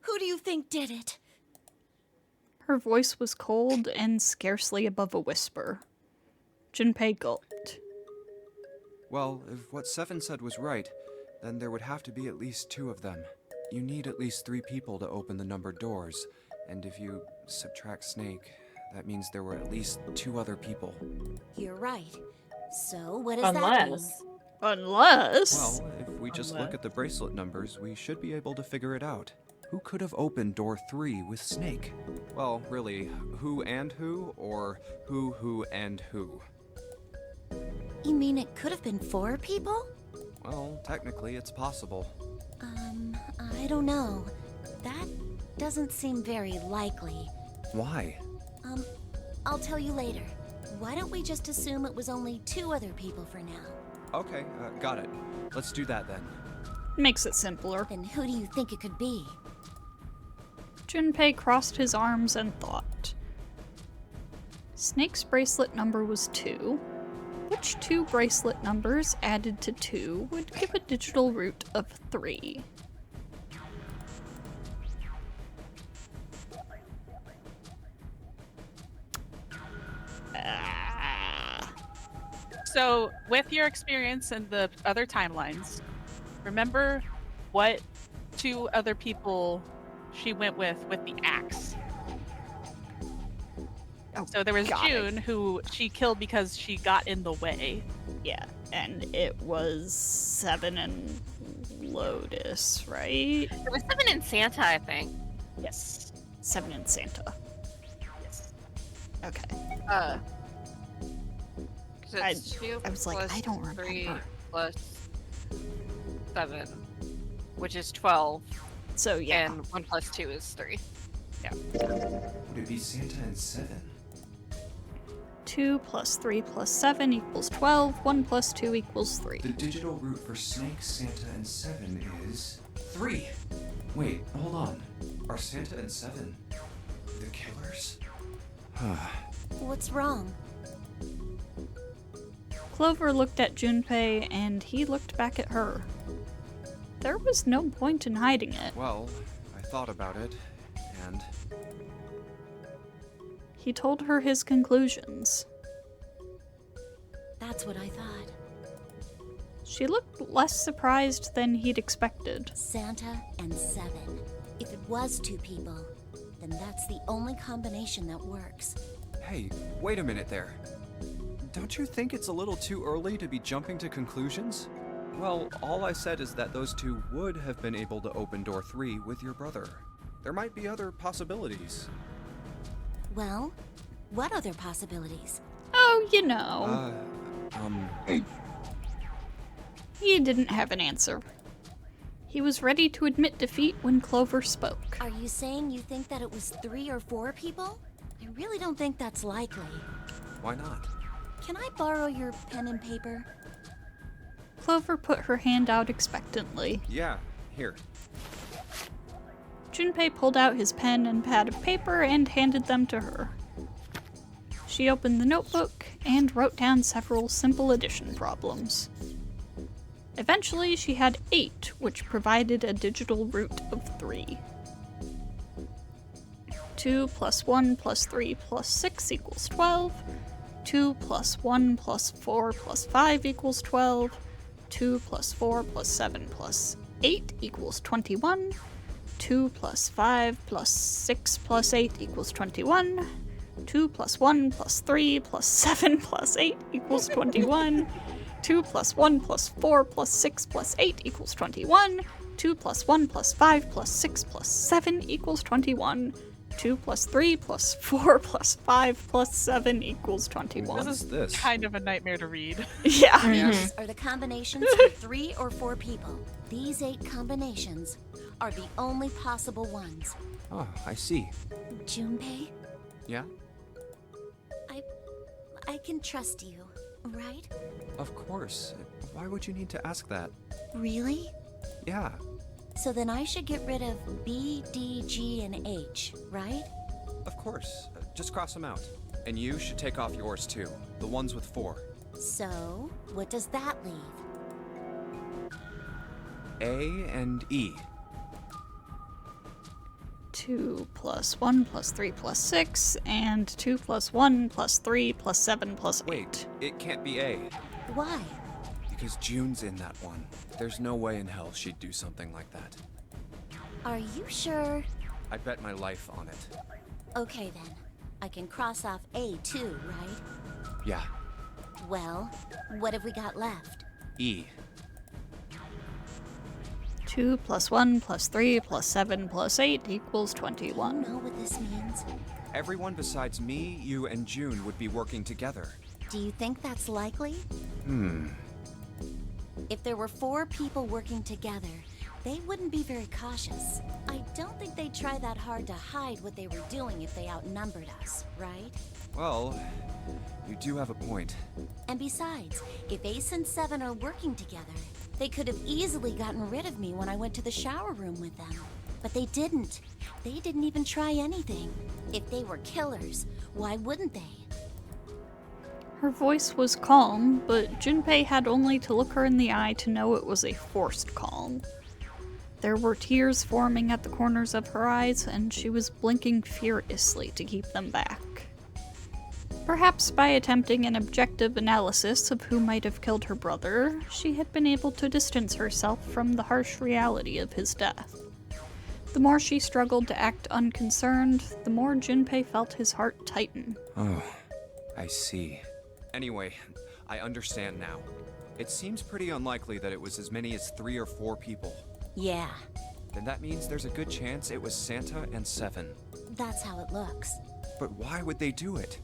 who do you think did it? Her voice was cold and scarcely above a whisper. Junpei gulped. Well, if what Seven said was right, then there would have to be at least 2 of them. You need at least 3 people to open the numbered doors, and if you subtract Snake, that means there were at least 2 other people. You're right. So, what does that mean? Unless... Well, if we just look at the bracelet numbers, we should be able to figure it out. Who could have opened door 3 with Snake? Well, really, who and who, or who and who? You mean it could have been 4 people? Well, technically, it's possible. I don't know. That doesn't seem very likely. Why? I'll tell you later. Why don't we just assume it was only 2 other people for now? Okay, got it. Let's do that then. Makes it simpler. Then who do you think it could be? Junpei crossed his arms and thought. Snake's bracelet number was 2. Which 2 bracelet numbers added to 2 would give a digital root of 3? So, with your experience in the other timelines, remember what 2 other people she went with the axe? Oh, So there was got June, who she killed because she got in the way. Yeah, and it was 7 and Lotus, right? There was 7 in Santa, I think. Yes. 7 and Santa. Yes. Okay. 'Cause it's 2 I was like, plus I don't 3 remember. plus 7, which is 12, So yeah. and 1 plus 2 is 3. Would it be Santa and 7? 2 plus 3 plus 7 equals 12. 1 plus 2 equals 3. The digital root for Snake, Santa, and 7 is 3. Wait, hold on. Are Santa and 7 the killers? What's wrong? Clover looked at Junpei, and he looked back at her. There was no point in hiding it. Well, I thought about it, and... He told her his conclusions. That's what I thought. She looked less surprised than he'd expected. Santa and 7. If it was 2 people, then that's the only combination that works. Hey, wait a minute there. Don't you think it's a little too early to be jumping to conclusions? Well, all I said is that those 2 would have been able to open door 3 with your brother. There might be other possibilities. Well, what other possibilities? Oh, you know. He didn't have an answer. He was ready to admit defeat when Clover spoke. Are you saying you think that it was 3 or 4 people? I really don't think that's likely. Why not? Can I borrow your pen and paper? Clover put her hand out expectantly. Yeah, here. Junpei pulled out his pen and pad of paper and handed them to her. She opened the notebook and wrote down several simple addition problems. Eventually, she had 8, which provided a digital root of 3. 2 plus 1 plus 3 plus 6 equals 12. 2 plus 1 plus 4 plus 5 equals 12. 2 plus 4 plus 7 plus 8 equals 21. 2 plus 5 plus 6 plus 8 equals 21. 2 plus 1 plus 3 plus 7 plus 8 equals 21. 2 plus 1 plus 4 plus 6 plus 8 equals 21. 2 plus 1 plus 5 plus 6 plus 7 equals 21. 2 plus 3 plus 4 plus 5 plus 7 equals 21. This is this? kind of a nightmare to read. Yeah. These are the combinations for 3 or 4 people. These 8 combinations are the only possible ones. Oh, I see. Junpei, Yeah? I can trust you, right? Of course. Why would you need to ask that? Really? Yeah. So then I should get rid of B, D, G, and H, right? Of course. Just cross them out. And you should take off yours too. The ones with 4. So, what does that leave? A and E. 2 plus 1 plus 3 plus 6, and 2 plus 1 plus 3 plus 7 plus 8. Wait, it can't be A. Why? Because June's in that one. There's no way in hell she'd do something like that. Are you sure? I bet my life on it. Okay then. I can cross off A too, right? Yeah. Well, what have we got left? E. 2 plus 1 plus 3 plus 7 plus 8 equals 21. Know what this means? Everyone besides me, you, and June would be working together. Do you think that's likely? If there were 4 people working together, they wouldn't be very cautious. I don't think they'd try that hard to hide what they were doing if they outnumbered us, right? Well, you do have a point. And besides, if Ace and Seven are working together, they could have easily gotten rid of me when I went to the shower room with them. But they didn't. They didn't even try anything. If they were killers, why wouldn't they? Her voice was calm, but Junpei had only to look her in the eye to know it was a forced calm. There were tears forming at the corners of her eyes, and she was blinking furiously to keep them back. Perhaps by attempting an objective analysis of who might have killed her brother, she had been able to distance herself from the harsh reality of his death. The more she struggled to act unconcerned, the more Junpei felt his heart tighten. Oh, I see. Anyway, I understand now. It seems pretty unlikely that it was as many as 3 or 4 people. Yeah, Then that means there's a good chance it was Santa and Seven. that's how it looks. But why would they do it?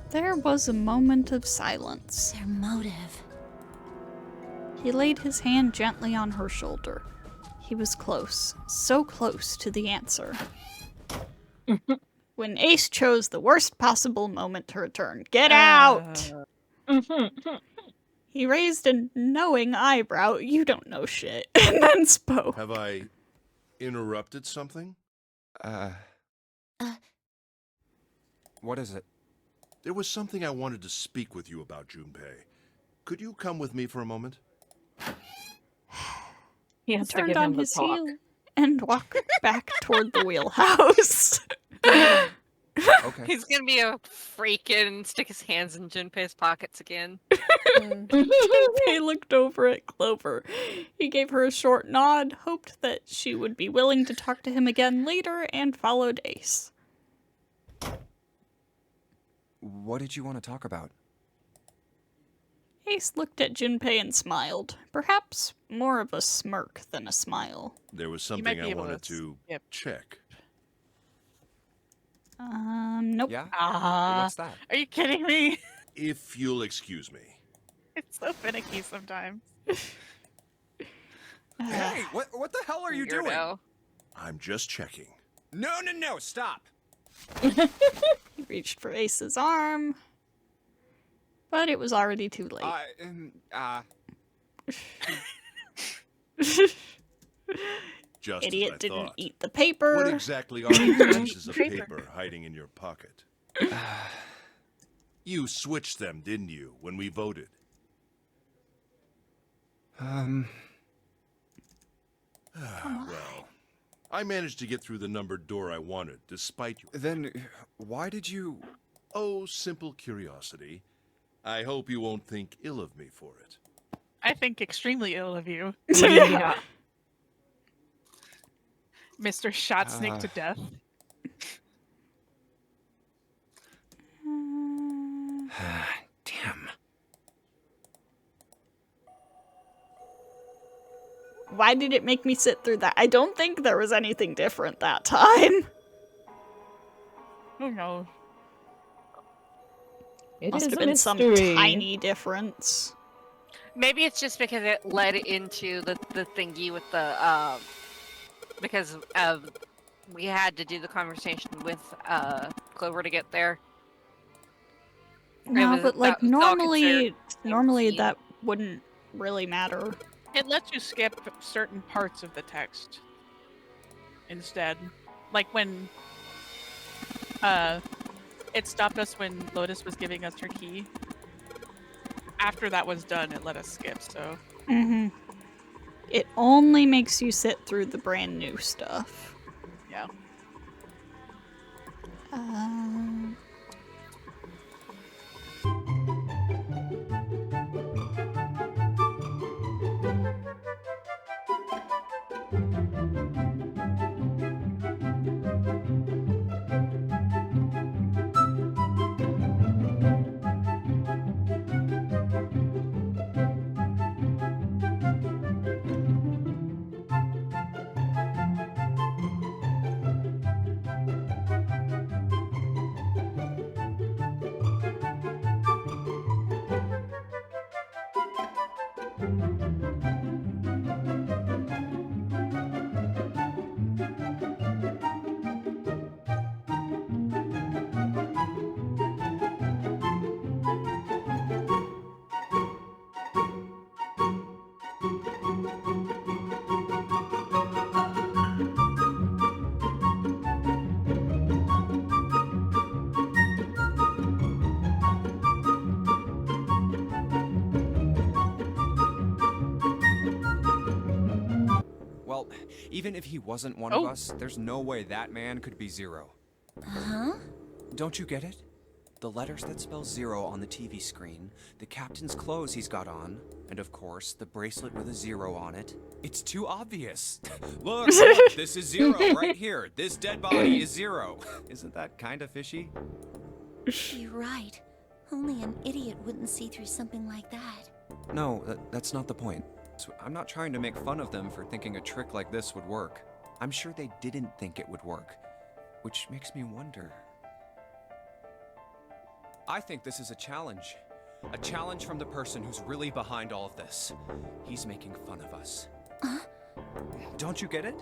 There was a moment of silence. Their motive. He laid his hand gently on her shoulder. He was close, so close to the answer. When Ace chose the worst possible moment to return. Get out! He raised a knowing eyebrow, you don't know shit, and then spoke. Have I interrupted something? What is it? There was something I wanted to speak with you about, Junpei. Could you come with me for a moment? He has to Turned give on him the his talk. heel and walked back toward the wheelhouse. Okay. He's gonna be a freak and stick his hands in Junpei's pockets again. Junpei looked over at Clover. He gave her a short nod, hoped that she would be willing to talk to him again later, and followed Ace. What did you want to talk about? Ace looked at Junpei and smiled. Perhaps more of a smirk than a smile. There was You might something be I able wanted to to skip. check. Nope. Yeah? Ah, What's that? are you kidding me? If you'll excuse me. It's so finicky sometimes. Hey, what the hell are you doing? Weirdo. I'm just checking. No, stop. He reached for Ace's arm, but it was already too late. Just Idiot as I didn't thought. eat the paper. What exactly are these pieces of paper hiding in your pocket? You switched them, didn't you, when we voted? Well, I managed to get through the numbered door I wanted, despite your... Then, why did you... Oh, simple curiosity. I hope you won't think ill of me for it. I think extremely ill of you. Yeah. Mr. Shot Snake to death. Damn. Why did it make me sit through that? I don't think there was anything different that time. Who knows? It Must is have a been some mystery. tiny difference. Maybe it's just because it led into the thingy with the because we had to do the conversation with Clover to get there. No, but like that was all considered normally scene. that wouldn't really matter. It lets you skip certain parts of the text instead. Like when it stopped us when Lotus was giving us her key. After that was done, it let us skip, so. It only makes you sit through the brand new stuff. Yeah. Well, even if he wasn't one of us, there's no way that man could be Zero. Huh? Don't you get it? The letters that spell Zero on the TV screen, the captain's clothes he's got on, and of course, the bracelet with a 0 on it. It's too obvious. Look, this is Zero right here. This dead body is Zero. Isn't that kind of fishy? You're right. Only an idiot wouldn't see through something like that. No, that's not the point. So I'm not trying to make fun of them for thinking a trick like this would work. I'm sure they didn't think it would work, which makes me wonder. I think this is a challenge. A challenge from the person who's really behind all of this. He's making fun of us. Don't you get it?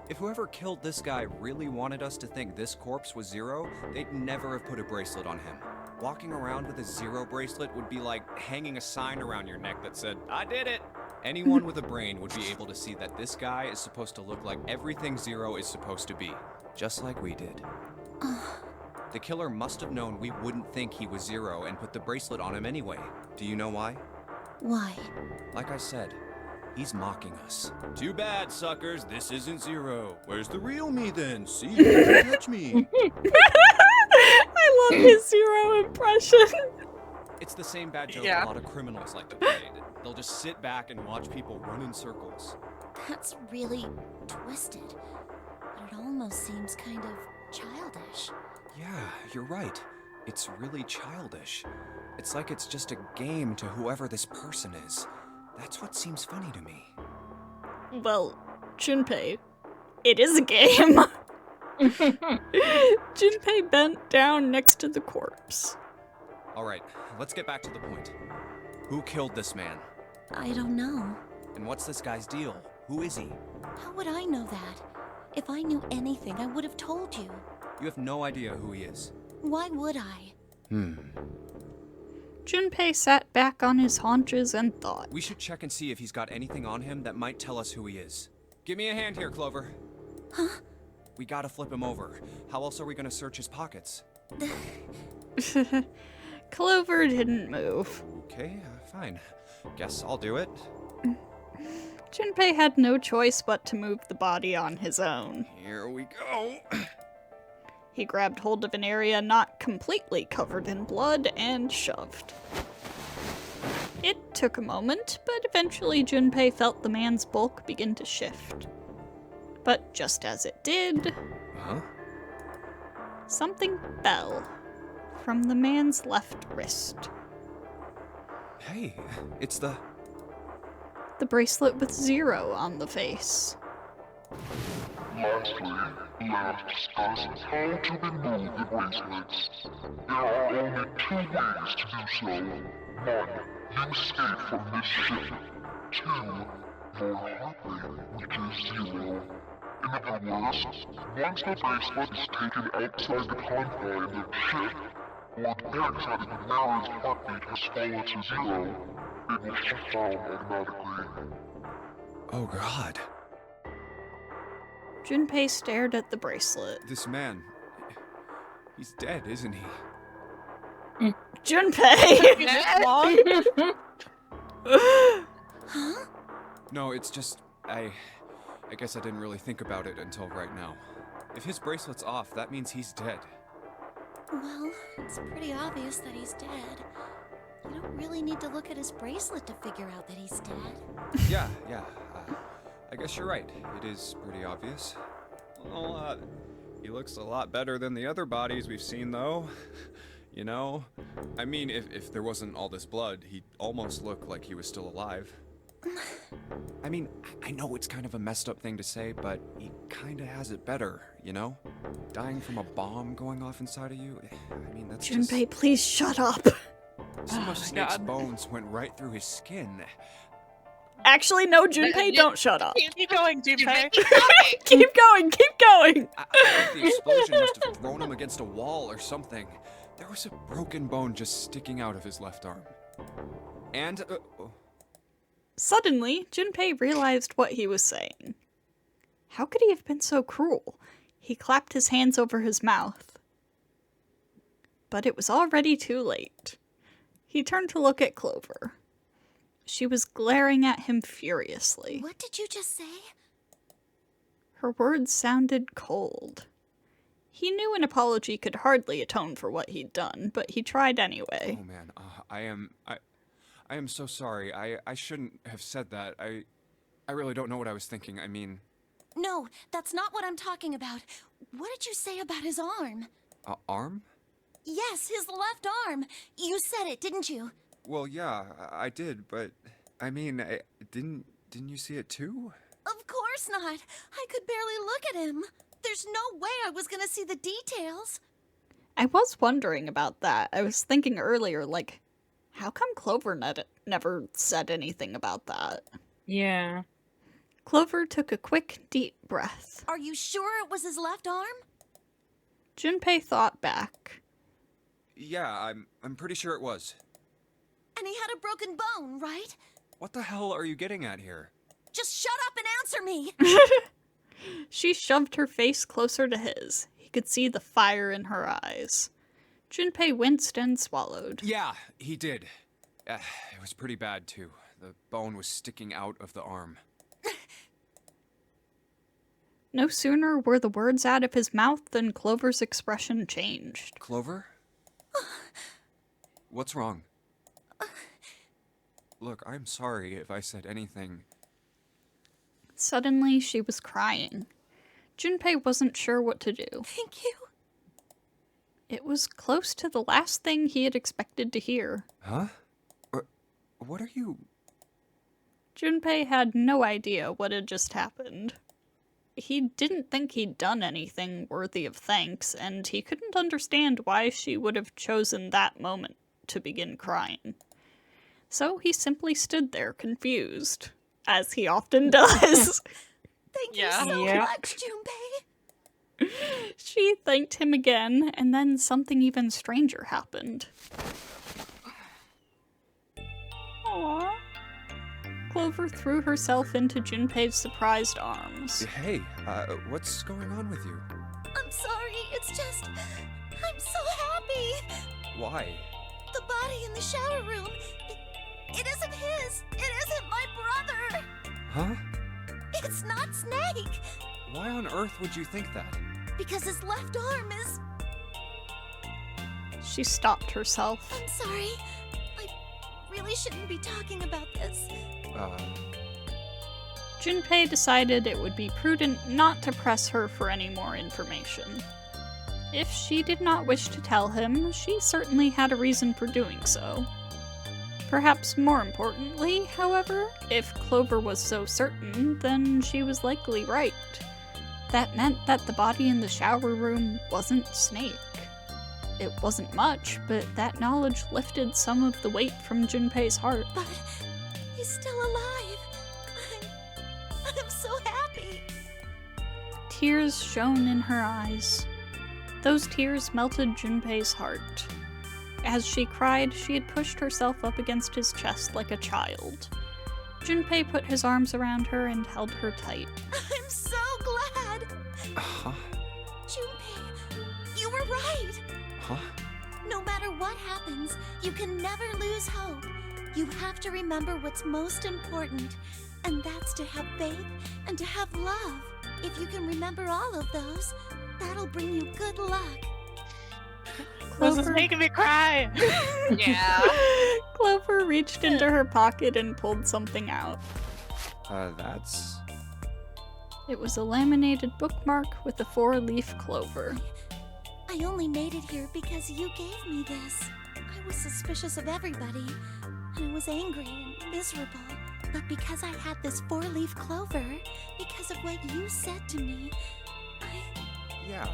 If whoever killed this guy really wanted us to think this corpse was Zero, they'd never have put a bracelet on him. Walking around with a 0 bracelet would be like hanging a sign around your neck that said, "I did it!" Anyone with a brain would be able to see that this guy is supposed to look like everything Zero is supposed to be. Just like we did. The killer must have known we wouldn't think he was Zero and put the bracelet on him anyway. Do you know why? Why? Like I said, he's mocking us. Too bad, suckers. This isn't Zero. Where's the real me then? See, you can't catch me. I love his 0 impression. It's the same bad joke Yeah. a lot of criminals like to play. They'll just sit back and watch people run in circles. That's really twisted. But it almost seems kind of childish. Yeah, you're right. It's really childish. It's like it's just a game to whoever this person is. That's what seems funny to me. Well, Junpei, it is a game. Junpei bent down next to the corpse. Alright, let's get back to the point. Who killed this man? I don't know. And what's this guy's deal? Who is he? How would I know that? If I knew anything, I would have told you. You have no idea who he is. Why would I? Junpei sat back on his haunches and thought. We should check and see if he's got anything on him that might tell us who he is. Give me a hand here, Clover. Huh? We gotta flip him over. How else are we gonna search his pockets? Clover didn't move. Okay, fine. Guess I'll do it. Junpei had no choice but to move the body on his own. Here we go. He grabbed hold of an area not completely covered in blood and shoved. It took a moment, but eventually Junpei felt the man's bulk begin to shift. But just as it did, Huh? something fell from the man's left wrist. Hey, it's the bracelet with 0 on the face. Lastly, let's discuss how to remove the bracelets. There are only 2 ways to do so. 1. You escape from this ship. 2. Your heart rate reaches 0. In other words, once the bracelet is taken outside the confines of the ship, or the checks that the wearer's heartbeat has fallen to 0, it will shut down automatically. Oh god. Junpei stared at the bracelet. This man. He's dead, isn't he? Junpei! Huh? No, it's just I guess I didn't really think about it until right now. If his bracelet's off, that means he's dead. Well, it's pretty obvious that he's dead. You don't really need to look at his bracelet to figure out that he's dead. Yeah. I guess you're right. It is pretty obvious. Well, he looks a lot better than the other bodies we've seen, though. You know? I mean, if there wasn't all this blood, he'd almost look like he was still alive. I mean, I know it's kind of a messed up thing to say, but he kinda has it better, you know? Dying from a bomb going off inside of you, I mean, that's Junpei, please shut up. Some of Snake's bones went right through his skin. Actually, no, Junpei, don't shut up. Keep going, Junpei. Keep going, keep going. I think the explosion must have thrown him against a wall or something. There was a broken bone just sticking out of his left arm. And, Suddenly, Junpei realized what he was saying. How could he have been so cruel? He clapped his hands over his mouth. But it was already too late. He turned to look at Clover. She was glaring at him furiously. What did you just say? Her words sounded cold. He knew an apology could hardly atone for what he'd done, but he tried anyway. Oh man, I am so sorry. I shouldn't have said that. I really don't know what I was thinking. I mean... No, that's not what I'm talking about. What did you say about his arm? Arm? Yes, his left arm. You said it, didn't you? Well, yeah, I did, but... I mean, didn't you see it too? Of course not. I could barely look at him. There's no way I was gonna see the details. I was wondering about that. I was thinking earlier, like, how come Clover never said anything about that? Yeah. Clover took a quick, deep breath. Are you sure it was his left arm? Junpei thought back. Yeah, I'm pretty sure it was. And he had a broken bone, right? What the hell are you getting at here? Just shut up and answer me! She shoved her face closer to his. He could see the fire in her eyes. Junpei winced and swallowed. Yeah, he did. It was pretty bad, too. The bone was sticking out of the arm. No sooner were the words out of his mouth than Clover's expression changed. Clover? What's wrong? Look, I'm sorry if I said anything. Suddenly, she was crying. Junpei wasn't sure what to do. Thank you. It was close to the last thing he had expected to hear. Huh? What are you... Junpei had no idea what had just happened. He didn't think he'd done anything worthy of thanks, and he couldn't understand why she would have chosen that moment to begin crying. So he simply stood there confused, as he often does. Thank Yeah. you so Yep. much, Junpei. She thanked him again, and then something even stranger happened. Aww. Clover threw herself into Junpei's surprised arms. Hey, what's going on with you? I'm sorry, it's just... I'm so happy. Why? The body in the shower room, it isn't his. It isn't my brother. Huh? It's not Snake. Why on earth would you think that? Because his left arm is... She stopped herself. I'm sorry. I really shouldn't be talking about this. Junpei decided it would be prudent not to press her for any more information. If she did not wish to tell him, she certainly had a reason for doing so. Perhaps more importantly, however, if Clover was so certain, then she was likely right. That meant that the body in the shower room wasn't Snake. It wasn't much, but that knowledge lifted some of the weight from Junpei's heart. But he's still alive. I'm so happy. Tears shone in her eyes. Those tears melted Junpei's heart. As she cried, she had pushed herself up against his chest like a child. Junpei put his arms around her and held her tight. I'm so glad. Huh? Junpei, you were right. Huh? No matter what happens, you can never lose hope. You have to remember what's most important, and that's to have faith and to have love. If you can remember all of those, that'll bring you good luck. This is making me cry. Yeah. Clover reached into her pocket and pulled something out. That's... It was a laminated bookmark with a 4-leaf clover. I only made it here because you gave me this. I was suspicious of everybody, and I was angry and miserable. But because I had this 4-leaf clover, because of what you said to me, Yeah.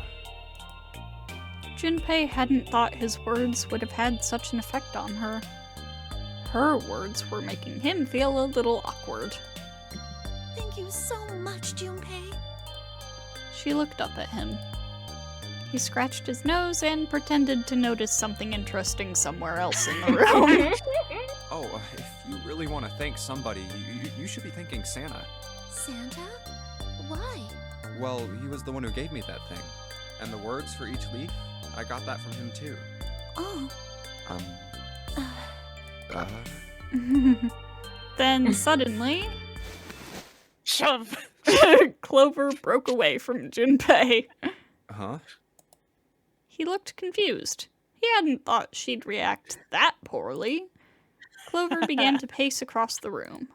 Junpei hadn't thought his words would have had such an effect on her. Her words were making him feel a little awkward. Thank you so much, Junpei. She looked up at him. He scratched his nose and pretended to notice something interesting somewhere else in the room. Oh, if you really want to thank somebody, you should be thanking Santa. Santa? Why? Well, he was the one who gave me that thing. And the words for each leaf, I got that from him too. Oh. Then suddenly, Shove. Clover broke away from Junpei. Huh? He looked confused. He hadn't thought she'd react that poorly. Clover began to pace across the room.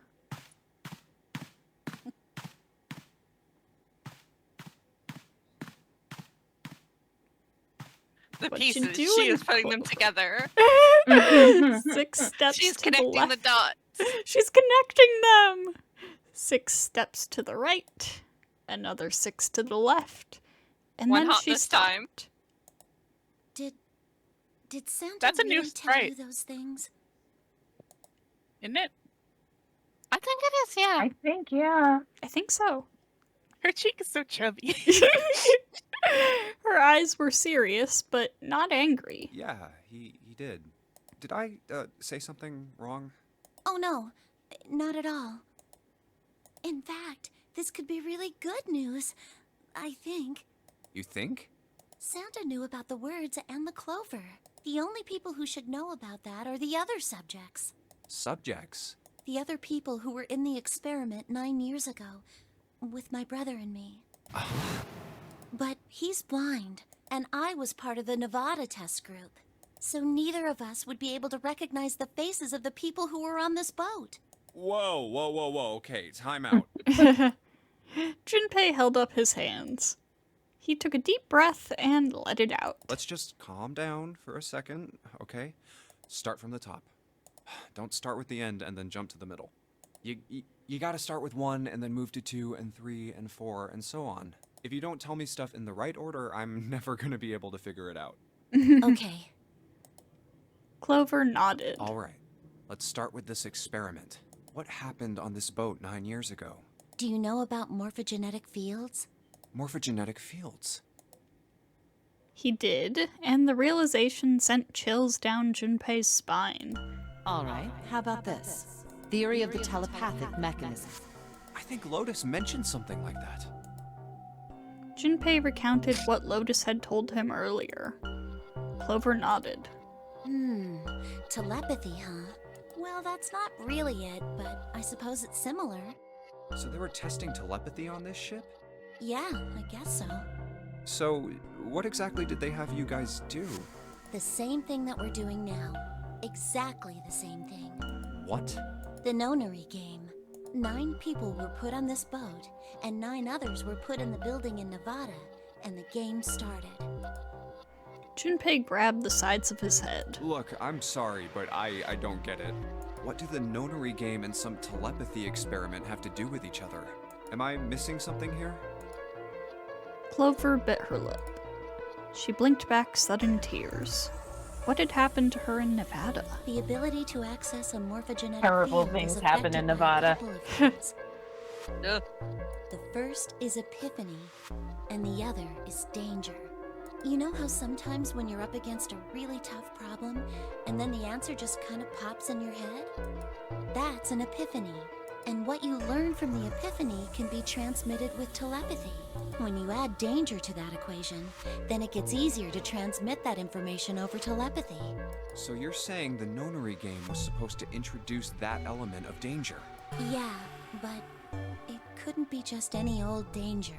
The What you pieces, doing, she is putting them Clover? together. 6 steps She's to connecting the left. the dots. She's connecting them! 6 steps to the right. Another 6 to the left. And One then hop she this stopped. time. Did Santa That's a really new tell you sprite. those things? Isn't it? I think it is, yeah. I think, yeah. I think so. Her cheek is so chubby. Her eyes were serious, but not angry. Yeah, he did. Did I, say something wrong? Oh no, not at all. In fact, this could be really good news, I think. You think? Santa knew about the words and the clover. The only people who should know about that are the other subjects. Subjects? The other people who were in the experiment 9 years ago, with my brother and me. But he's blind, and I was part of the Nevada test group. So neither of us would be able to recognize the faces of the people who were on this boat. Whoa. Okay, time out. Junpei held up his hands. He took a deep breath and let it out. Let's just calm down for a second, okay? Start from the top. Don't start with the end and then jump to the middle. You gotta start with 1 and then move to 2 and 3 and 4 and so on. If you don't tell me stuff in the right order, I'm never gonna be able to figure it out. Okay. Clover nodded. All right, let's start with this experiment. What happened on this boat 9 years ago? Do you know about morphogenetic fields? Morphogenetic fields. He did, and the realization sent chills down Junpei's spine. All right, how about this? Theory of the telepathic mechanism. I think Lotus mentioned something like that. Junpei recounted what Lotus had told him earlier. Clover nodded. Telepathy, huh? Well, that's not really it, but I suppose it's similar. So they were testing telepathy on this ship? Yeah, I guess so. So, what exactly did they have you guys do? The same thing that we're doing now. Exactly the same thing. What? The nonary game. 9 people were put on this boat, and 9 others were put in the building in Nevada, and the game started. Junpei grabbed the sides of his head. Look, I'm sorry, but I don't get it. What do the nonary game and some telepathy experiment have to do with each other? Am I missing something here? Clover bit her lip. She blinked back sudden tears. What had happened to her in Nevada? The ability to access a morphogenetic Terrible field things is happen in affected by a Nevada. couple of things. Ugh. The first is epiphany, and the other is danger. You know how sometimes when you're up against a really tough problem, and then the answer just kind of pops in your head? That's an epiphany. And what you learn from the epiphany can be transmitted with telepathy. When you add danger to that equation, then it gets easier to transmit that information over telepathy. So you're saying the nonary game was supposed to introduce that element of danger? Yeah, but it couldn't be just any old danger.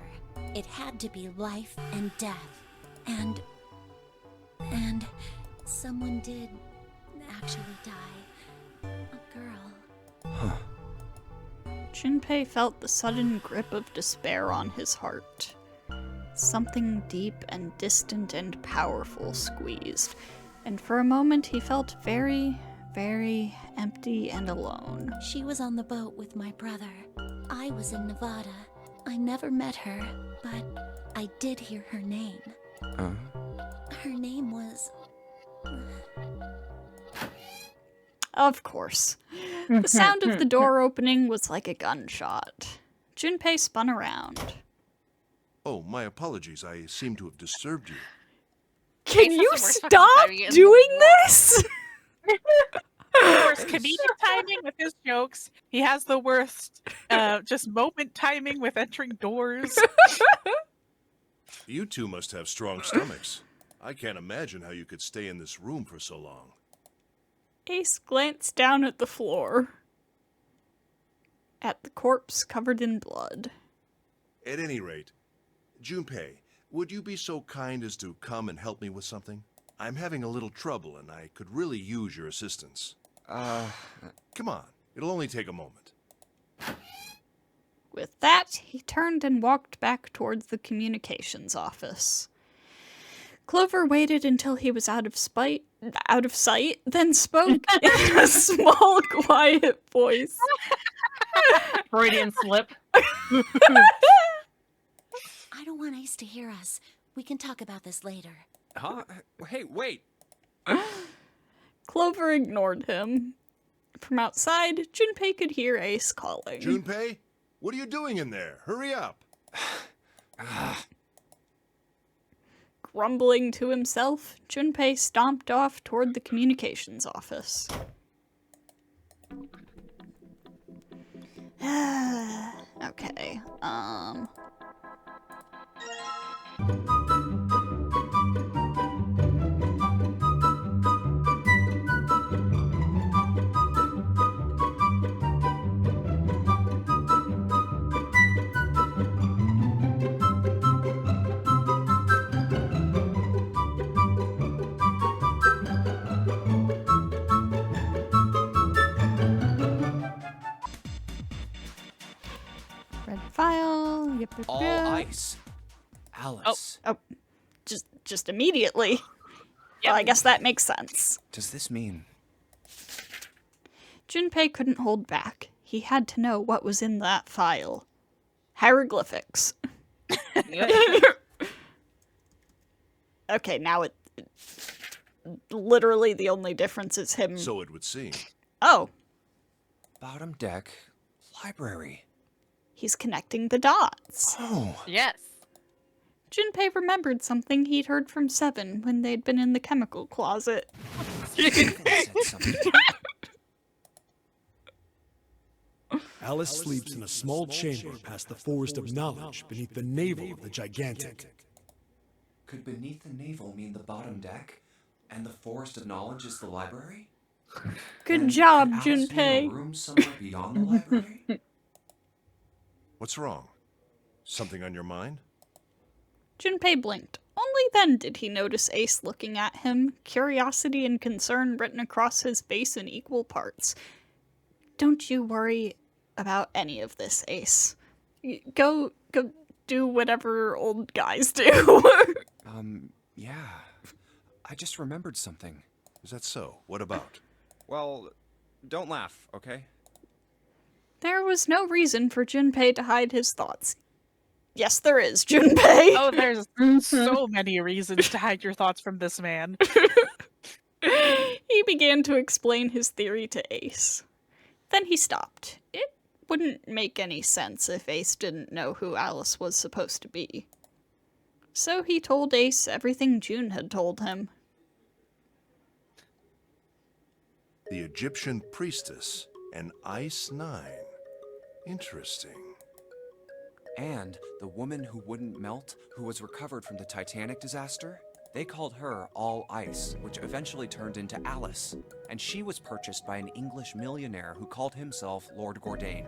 It had to be life and death. And someone did actually die. A girl. Huh. Junpei felt the sudden grip of despair on his heart. Something deep and distant and powerful squeezed, and for a moment he felt very, very empty and alone. She was on the boat with my brother. I was in Nevada. I never met her, but I did hear her name. Her name was... Of course. The sound of the door opening was like a gunshot. Junpei spun around. Oh, my apologies. I seem to have disturbed you. Can Ace you has the worst fucking stop timing in the doing world. this? Worst comedic timing with his jokes. He has the worst just moment timing with entering doors. You two must have strong stomachs. I can't imagine how you could stay in this room for so long. Ace glanced down at the floor. At the corpse covered in blood. At any rate, Junpei, would you be so kind as to come and help me with something? I'm having a little trouble and I could really use your assistance. Come on, it'll only take a moment. With that, he turned and walked back towards the communications office. Clover waited until he was out of sight, then spoke in a small, quiet voice. Freudian slip. I don't want Ace to hear us. We can talk about this later. Huh? Hey, wait! Clover ignored him. From outside, Junpei could hear Ace calling. Junpei? What are you doing in there? Hurry up! Grumbling to himself, Junpei stomped off toward the communications office. Okay, red file, yep. All ice. Alice. Oh, just immediately. Well, I guess that makes sense. Does this mean... Junpei couldn't hold back. He had to know what was in that file. Hieroglyphics. Okay, now literally the only difference is him. So it would seem. Oh, Bottom deck, library. he's connecting the dots. Oh. Yes. Junpei remembered something he'd heard from Seven when they'd been in the chemical closet. Alice sleeps in a small chamber past the Forest of Knowledge beneath the navel of the Gigantic. Could beneath the navel mean the bottom deck? And the Forest of Knowledge is the library? Good And job, could Alice be in a Junpei. room somewhere beyond the library? What's wrong? Something on your mind? Junpei blinked. Only then did he notice Ace looking at him, curiosity and concern written across his face in equal parts. Don't you worry about any of this, Ace. Go do whatever old guys do. Yeah. I just remembered something. Is that so? What about? Well, don't laugh, okay? There was no reason for Junpei to hide his thoughts. Yes, there is, Junpei. Oh, there's so many reasons to hide your thoughts from this man. He began to explain his theory to Ace. Then he stopped. It wouldn't make any sense if Ace didn't know who Alice was supposed to be. So he told Ace everything June had told him. The Egyptian priestess, an Ice 9. Interesting. And the woman who wouldn't melt, who was recovered from the Titanic disaster, they called her All Ice, which eventually turned into Alice. And she was purchased by an English millionaire who called himself Lord Gordain.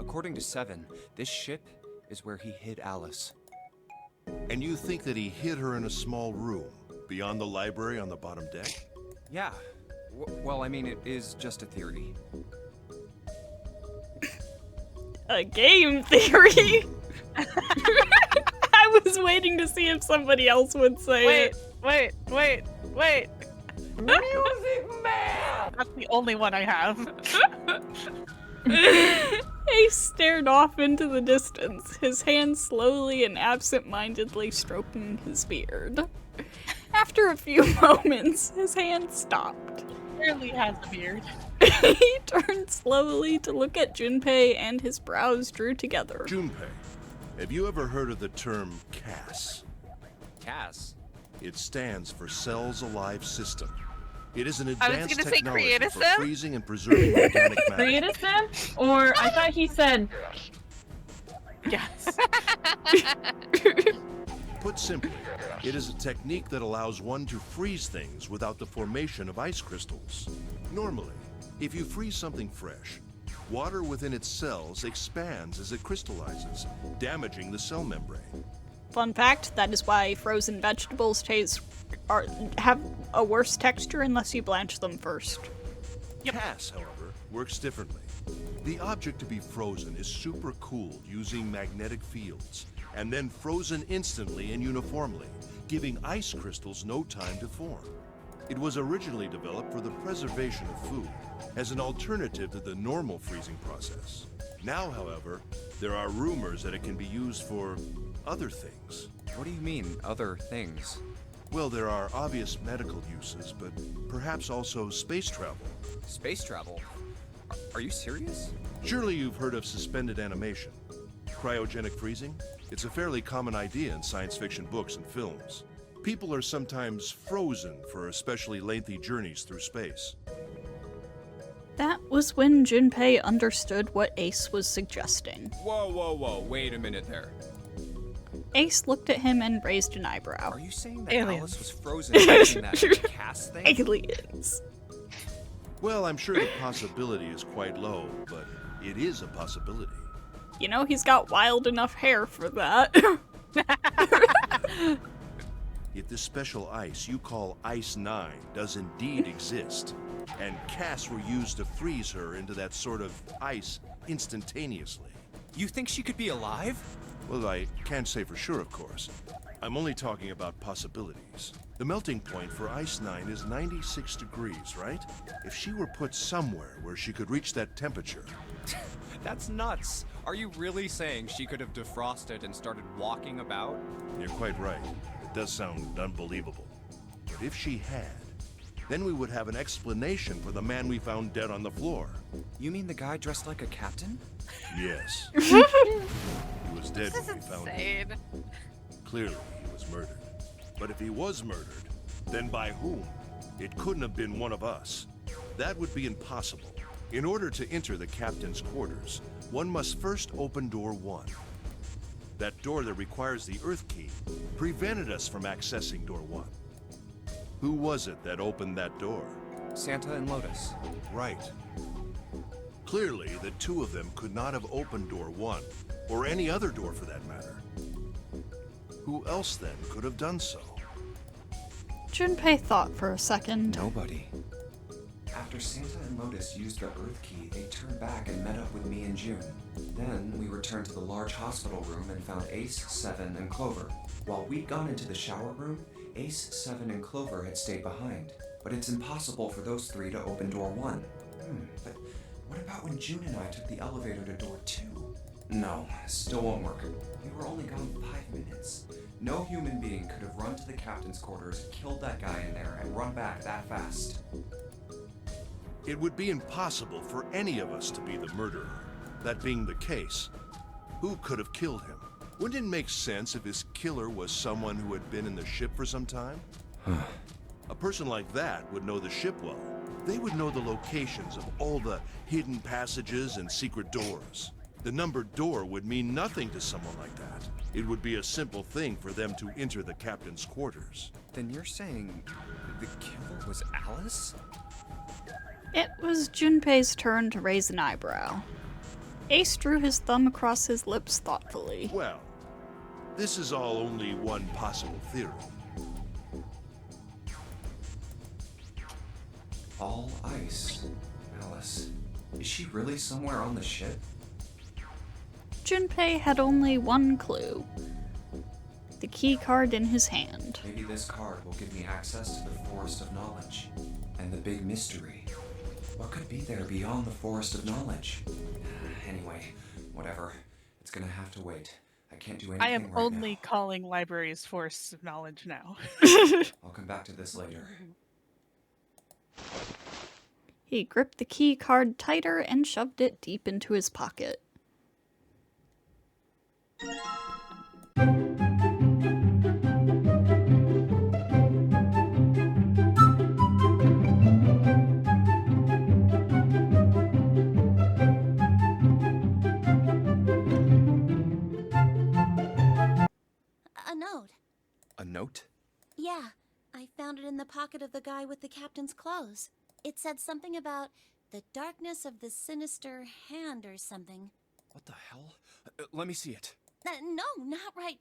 According to Seven, this ship is where he hid Alice. And you think that he hid her in a small room, beyond the library on the bottom deck? Yeah. Well, I mean, it is just a theory. A game theory? I was waiting to see if somebody else would say it. Wait. Music Man! That's the only one I have. Ace stared off into the distance, his hand slowly and absent-mindedly stroking his beard. After a few moments, his hand stopped. Clearly has a beard. He turned slowly to look at Junpei, and his brows drew together. Junpei, have you ever heard of the term CAS? Cass? It stands for Cells Alive System. It is an I was advanced gonna say technology for Creatism. freezing and preserving organic matter. Creatism? Or I thought he said Yes. Put simply, it is a technique that allows one to freeze things without the formation of ice crystals. Normally, if you freeze something fresh, water within its cells expands as it crystallizes, damaging the cell membrane. Fun fact, that is why frozen vegetables have a worse texture unless you blanch them first. CAS, however, works differently. The object to be frozen is supercooled using magnetic fields, and then frozen instantly and uniformly, giving ice crystals no time to form. It was originally developed for the preservation of food, as an alternative to the normal freezing process. Now, however, there are rumors that it can be used for other things. What do you mean, other things? Well, there are obvious medical uses, but perhaps also space travel. Space travel? Are you serious? Surely you've heard of suspended animation. Cryogenic freezing? It's a fairly common idea in science fiction books and films. People are sometimes frozen for especially lengthy journeys through space. That was when Junpei understood what Ace was suggesting. Whoa, wait a minute there. Ace looked at him and raised an eyebrow. Are you saying that Aliens. Alice was frozen using that Cass thing? Aliens. Well, I'm sure the possibility is quite low, but it is a possibility. You know, he's got wild enough hair for that. If this special ice you call Ice 9 does indeed exist, and Cass were used to freeze her into that sort of ice instantaneously. You think she could be alive? Well, I can't say for sure, of course. I'm only talking about possibilities. The melting point for Ice 9 is 96 degrees, right? If she were put somewhere where she could reach that temperature... That's nuts. Are you really saying she could have defrosted and started walking about? You're quite right. It does sound unbelievable. But if she had, then we would have an explanation for the man we found dead on the floor. You mean the guy dressed like a captain? Yes. He was dead This is when we found him. insane. Clearly, he was murdered. But if he was murdered, then by whom? It couldn't have been one of us. That would be impossible. In order to enter the captain's quarters, one must first open door 1. That door that requires the Earth key prevented us from accessing door 1. Who was it that opened that door? Santa and Lotus. Right. Clearly, the two of them could not have opened door 1, or any other door for that matter. Who else then could have done so? Junpei thought for a second. Nobody. After Santa and Lotus used the Earth key, they turned back and met up with me and June. Then we returned to the large hospital room and found Ace, Seven, and Clover. While we'd gone into the shower room, Ace, Seven, and Clover had stayed behind. But it's impossible for those 3 to open door 1. But what about when June and I took the elevator to door 2? No, still won't work. We were only gone 5 minutes. No human being could have run to the captain's quarters, killed that guy in there, and run back that fast. It would be impossible for any of us to be the murderer. That being the case, who could have killed him? Wouldn't it make sense if his killer was someone who had been in the ship for some time? A person like that would know the ship well. They would know the locations of all the hidden passages and secret doors. The numbered door would mean nothing to someone like that. It would be a simple thing for them to enter the captain's quarters. Then you're saying the killer was Alice? It was Junpei's turn to raise an eyebrow. Ace drew his thumb across his lips thoughtfully. Well, this is all only one possible theory. All ice. Alice, is she really somewhere on the ship? Junpei had only one clue. The key card in his hand. Maybe this card will give me access to the Forest of Knowledge. And the big mystery. What could be there beyond the Forest of Knowledge? Anyway, whatever. It's gonna have to wait. I can't do anything I am right only now. calling libraries forests of knowledge now. I'll come back to this later. He gripped the key card tighter and shoved it deep into his pocket. A note. A note? Yeah, I found it in the pocket of the guy with the captain's clothes. It said something about the darkness of the sinister hand or something. What the hell? Let me see it. No, not right.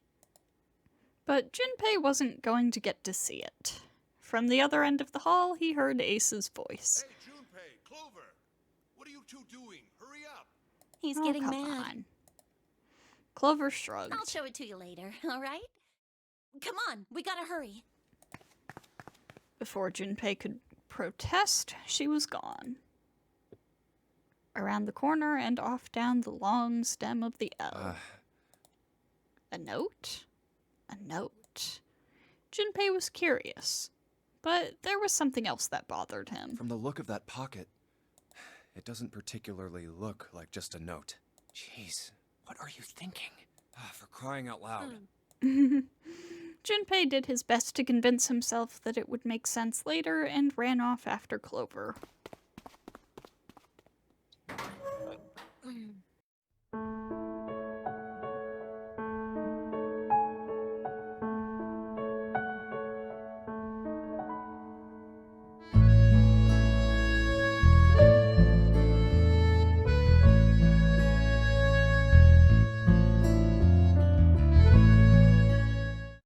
But Junpei wasn't going to get to see it. From the other end of the hall, he heard Ace's voice. Hey, Junpei, Clover! What are you two doing? Hurry up! He's Oh, getting come mad. on. Clover shrugged. I'll show it to you later, all right? Come on, we gotta hurry. Before Junpei could protest, she was gone. Around the corner and off down the long stem of the L. A note? A note. Junpei was curious, but there was something else that bothered him. From the look of that pocket, it doesn't particularly look like just a note. Jeez, what are you thinking? For crying out loud. Junpei did his best to convince himself that it would make sense later and ran off after Clover.